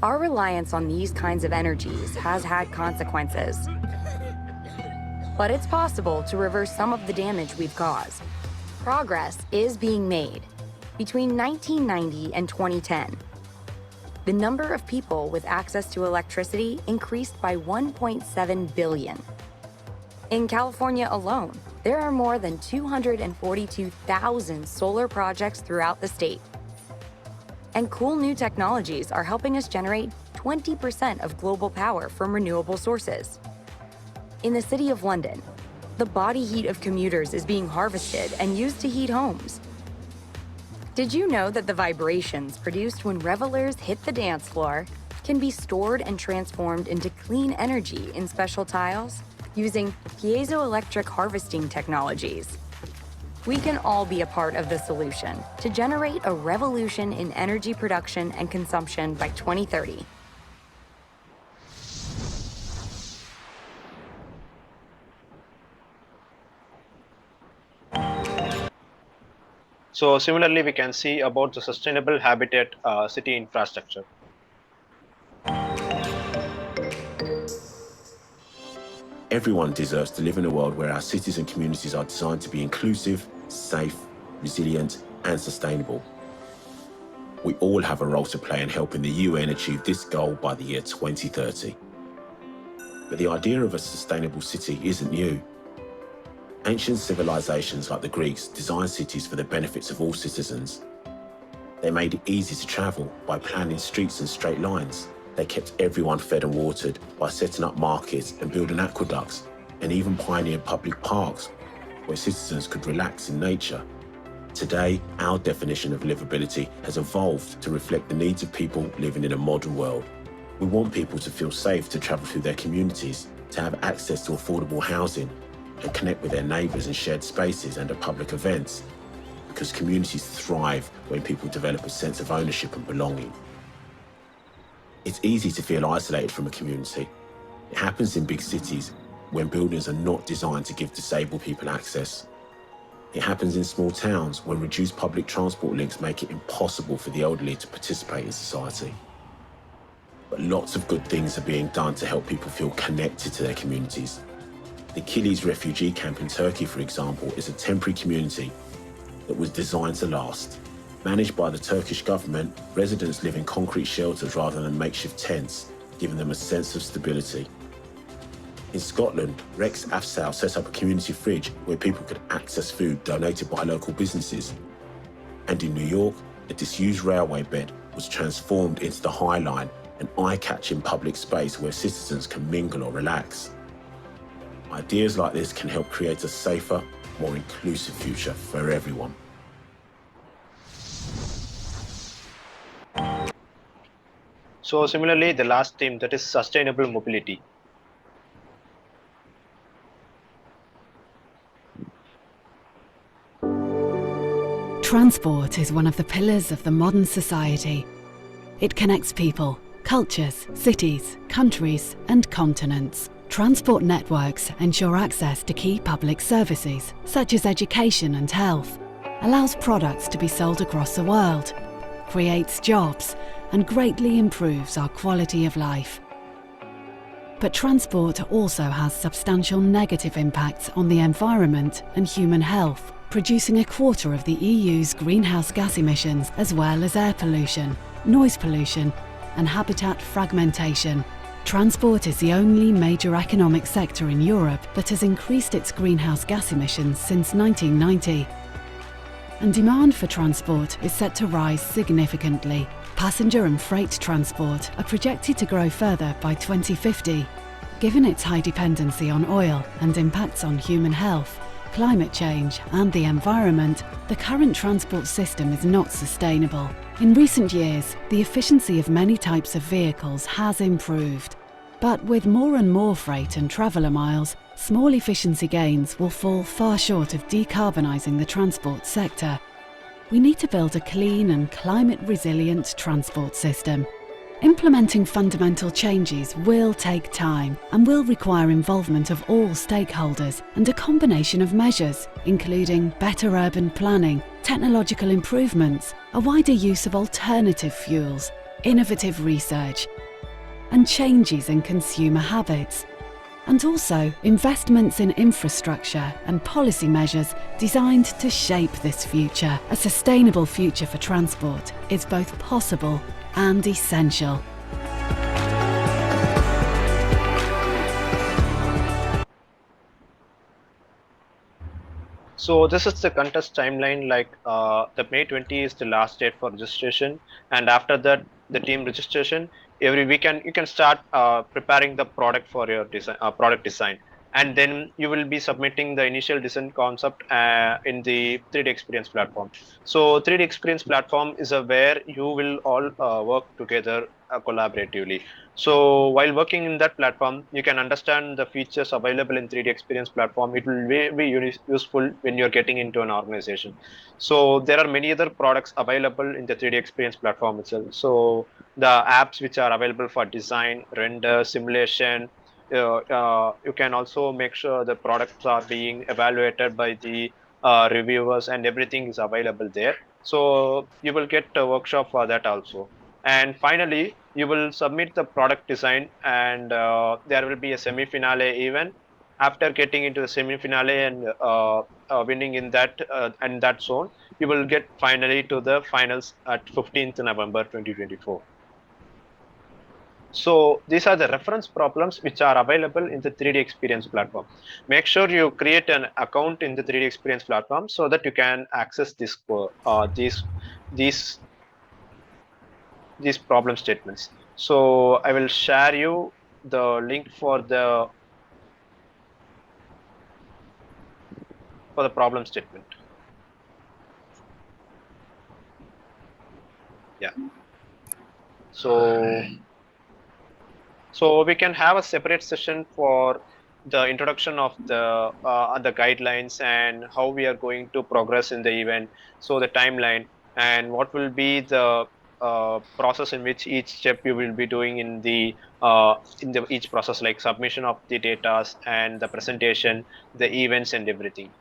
Our reliance on these kinds of energies has had consequences. But it's possible to reverse some of the damage we've caused. Progress is being made. Between 1990 and 2010, the number of people with access to electricity increased by 1.7 billion. In California alone, there are more than 242,000 solar projects throughout the state. And cool new technologies are helping us generate 20% of global power from renewable sources. In the City of London, the body heat of commuters is being harvested and used to heat homes. Did you know that the vibrations produced when revelers hit the dance floor can be stored and transformed into clean energy in special tiles using piezoelectric harvesting technologies? We can all be a part of the solution to generate a revolution in energy production and consumption by 2030. So similarly, we can see about the sustainable habitat city infrastructure. Everyone deserves to live in a world where our cities and communities are designed to be inclusive, safe, resilient, and sustainable. We all have a role to play in helping the UN achieve this goal by the year 2030. But the idea of a sustainable city isn't new. Ancient civilizations like the Greeks designed cities for the benefits of all citizens. They made it easy to travel by planning streets in straight lines. They kept everyone fed and watered by setting up markets and building aqueducts, and even pioneered public parks where citizens could relax in nature. Today, our definition of livability has evolved to reflect the needs of people living in a modern world. We want people to feel safe to travel through their communities, to have access to affordable housing, and connect with their neighbours in shared spaces and at public events, because communities thrive when people develop a sense of ownership and belonging. It's easy to feel isolated from a community. It happens in big cities when buildings are not designed to give disabled people access. It happens in small towns when reduced public transport links make it impossible for the elderly to participate in society. But lots of good things are being done to help people feel connected to their communities. The Kilis refugee camp in Turkey, for example, is a temporary community that was designed to last. Managed by the Turkish government, residents live in concrete shelters rather than makeshift tents, giving them a sense of stability. In Scotland, Rex Afsal set up a community fridge where people could access food donated by local businesses. And in New York, a disused railway bed was transformed into the High Line, an eye-catching public space where citizens can mingle or relax. Ideas like this can help create a safer, more inclusive future for everyone. So similarly, the last theme, that is sustainable mobility. Transport is one of the pillars of the modern society. It connects people, cultures, cities, countries, and continents. Transport networks ensure access to key public services, such as education and health, allows products to be sold across the world, creates jobs, and greatly improves our quality of life. But transport also has substantial negative impacts on the environment and human health, producing a quarter of the EU's greenhouse gas emissions, as well as air pollution, noise pollution, and habitat fragmentation. Transport is the only major economic sector in Europe that has increased its greenhouse gas emissions since 1990. And demand for transport is set to rise significantly. Passenger and freight transport are projected to grow further by 2050. Given its high dependency on oil and impacts on human health, climate change and the environment, the current transport system is not sustainable. In recent years, the efficiency of many types of vehicles has improved. But with more and more freight and traveller miles, small efficiency gains will fall far short of decarbonising the transport sector. We need to build a clean and climate-resilient transport system. Implementing fundamental changes will take time and will require involvement of all stakeholders and a combination of measures, including better urban planning, technological improvements, a wider use of alternative fuels, innovative research, and changes in consumer habits. And also investments in infrastructure and policy measures designed to shape this future. A sustainable future for transport is both possible and essential. So this is the contest timeline. Like the May 20 is the last date for registration, and after that, the team registration. Every weekend, you can start preparing the product for your design, product design, and then you will be submitting the initial design concept in the 3D experience platform. So 3D experience platform is where you will all work together collaboratively. So while working in that platform, you can understand the features available in 3D experience platform. It will be useful when you're getting into an organization. So there are many other products available in the 3D experience platform itself. So the apps which are available for design, render, simulation, you can also make sure the products are being evaluated by the reviewers, and everything is available there. So you will get a workshop for that also. And finally, you will submit the product design, and there will be a semi-finale event. After getting into the semi-finale and winning in that and that zone, you will get finally to the finals at 15th November 2024. So these are the reference problems which are available in the 3D experience platform. Make sure you create an account in the 3D experience platform so that you can access these problem statements. So I will share you the link for the problem statement. Yeah. So we can have a separate session for the introduction of the guidelines and how we are going to progress in the event. So the timeline and what will be the process in which each step you will be doing in the each process, like submission of the data and the presentation, the events and everything.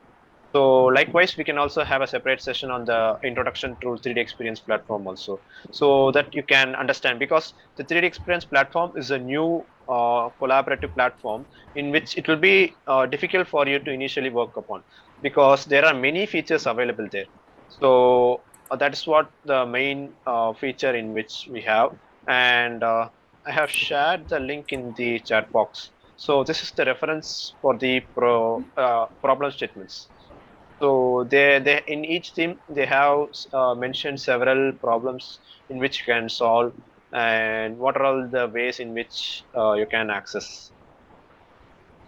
So likewise, we can also have a separate session on the introduction to 3D experience platform also, so that you can understand, because the 3D experience platform is a new collaborative platform in which it will be difficult for you to initially work upon, because there are many features available there. So that is what the main feature in which we have, and I have shared the link in the chat box. So this is the reference for the problem statements. So they in each team they have mentioned several problems in which you can solve, and what are all the ways in which you can access.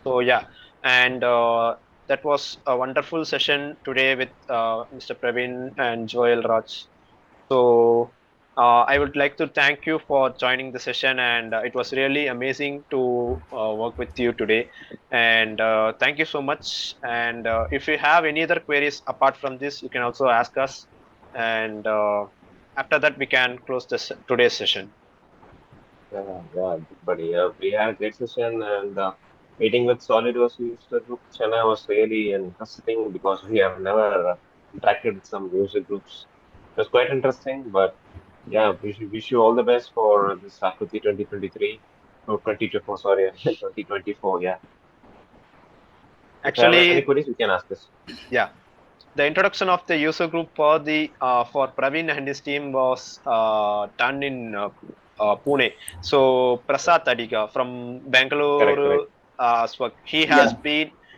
So yeah, and that was a wonderful session today with Mr. Pravin and Joel Raj. So I would like to thank you for joining the session, and it was really amazing to work with you today. And thank you so much. And if you have any other queries apart from this, you can also ask us. And after that, we can close this today's session. Yeah, buddy. We had a great session, and meeting with SolidWorks user group Chennai was really interesting because we have never interacted with some user groups. It was quite interesting, but yeah, wish you all the best for this AAKRUTI 2023 or 2024. Sorry, 2024. Yeah. If you have any Actually, queries, you can ask us. yeah. The introduction of the user group for the for Pravin and his team was done in Pune. So Prasad Tadiga from Correct, Bangalore, correct. SWUG, Yeah.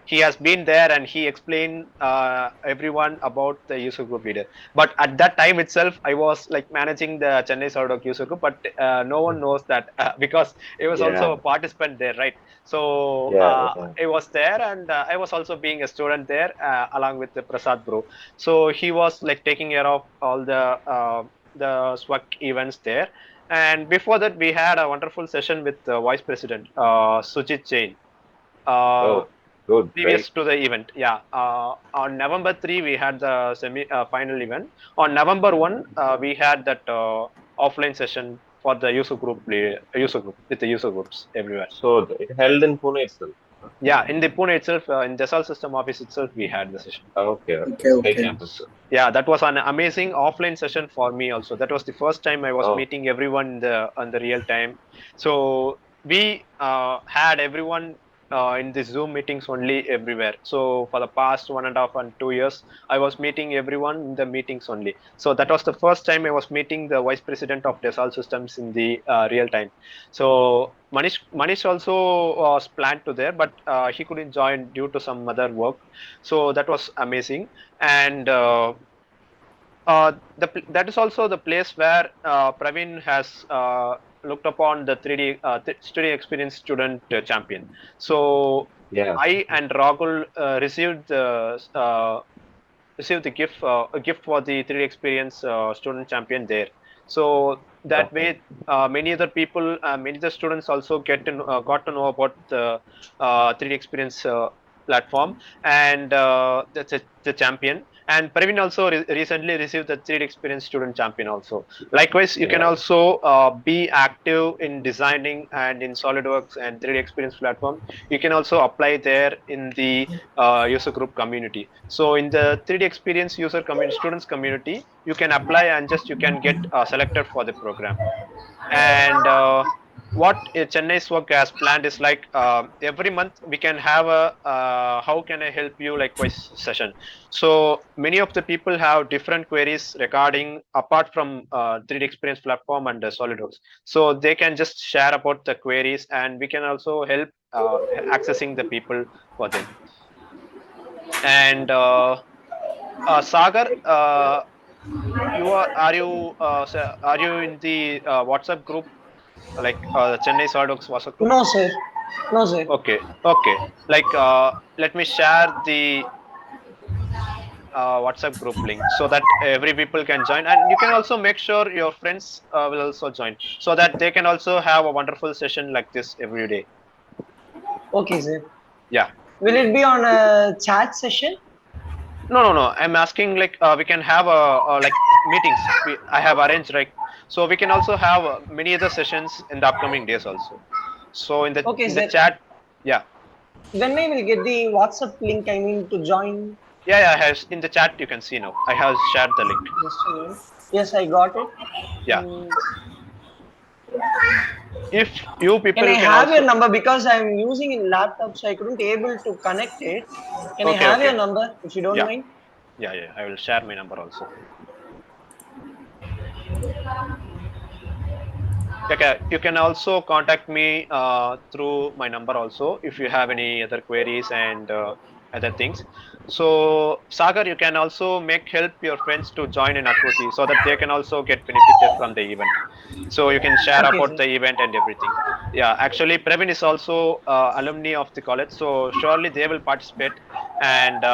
he has been there, and he explained everyone about the user group leader. But at that time itself, I was like managing the Chennai Sourdough user group, but no one knows that because it was also a Yeah, participant there, right? So yeah. I was there, and I was also being a student there along with the Prasad bro. So he was like taking care of all the SWUG events there. And before that, we had a wonderful session with the vice president Sujit Jain. Uh, Oh, good, Previous great. to the event, yeah. On November 3, we had the semi final event. On November 1, we had that offline session for the user group with the user groups everywhere. So it held in Pune itself. Yeah, in the Pune itself, in the Dasal system office itself, we had the session. Okay, Okay, state okay. campus. Yeah, that was an amazing offline session for me also. That was the first time I was Oh, meeting everyone in the on the real time. So we had everyone in the Zoom meetings only everywhere. So for the past 1.5 and 2 years, I was meeting everyone in the meetings only. So that was the first time I was meeting the vice president of Dasal Systems in the real time. So Manish also was planned to there, but he couldn't join due to some other work. So that was amazing. And that is also the place where Pravin has looked upon the 3D study experience student champion. So yeah. I and Rahul received the gift a gift for the 3D experience student champion there. So that Okay. way, many other people, many other students also got to know about the 3D experience platform, and that's the champion. And Pravin also recently received the 3D experience student champion also. Likewise, you can Yeah. also be active in designing and in SolidWorks and 3D experience platform. You can also apply there in the user group community. So in the 3D experience user community, students community, you can apply and just you can get selected for the program. And what Chennai SWUG has planned is like every month we can have a how can I help you likewise session. So many of the people have different queries regarding apart from 3D experience platform and SolidWorks. So they can just share about the queries, and we can also help accessing the people for them. And Sagar, are you in the WhatsApp group, like Chennai SolidWorks WhatsApp group? No, sir. No, sir. Okay. Like let me share the WhatsApp group link so that every people can join, and you can also make sure your friends will also join so that they can also have a wonderful session like this every day. Okay, sir. Yeah. Will it be on a chat session? No. I'm asking like we can have like meetings. I have arranged, like, so we can also have many other sessions in the upcoming days also. So in Okay, the sir. chat, yeah. When I will get the WhatsApp link, I mean to join. Yeah. In the chat you can see now. I have shared the link. Just a minute. Yes, I got it. Yeah. Mm, If you Can I people can have your also. number because I'm using a laptop, so I couldn't able to connect it. Can I Okay. have your Okay. number if you don't Yeah. mind? Yeah. I will share my number also. Okay, you can also contact me through my number also if you have any other queries and other things. So Sagar, you can also make help your friends to join in AAKRUTI so that they can also get benefited from the event. So you can share Okay, about sir. the event and everything. Yeah, actually Pravin is also alumni of the college, so surely they will participate and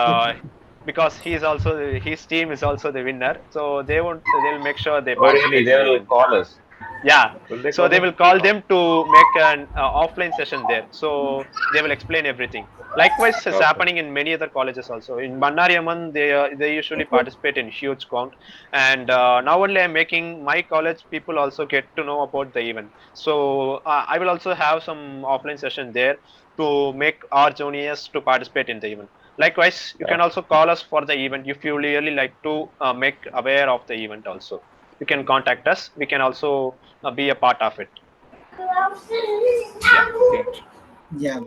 because he is also his team is also the winner, so they'll make sure they Oh, really? participate They in the will event. call us. Yeah, Will they so call they us? will call Oh, them to make an offline session there, so they will explain everything. Likewise is okay. happening in many other colleges also. In Bannariyaman they usually participate in huge count, and now only I'm making my college people also get to know about the event. So I will also have some offline session there to make our juniors to participate in the event. Likewise, you Yeah. can also call us for the event if you really like to make aware of the event also. You can contact us. We can also be a part of it. Yeah. Great. Yeah.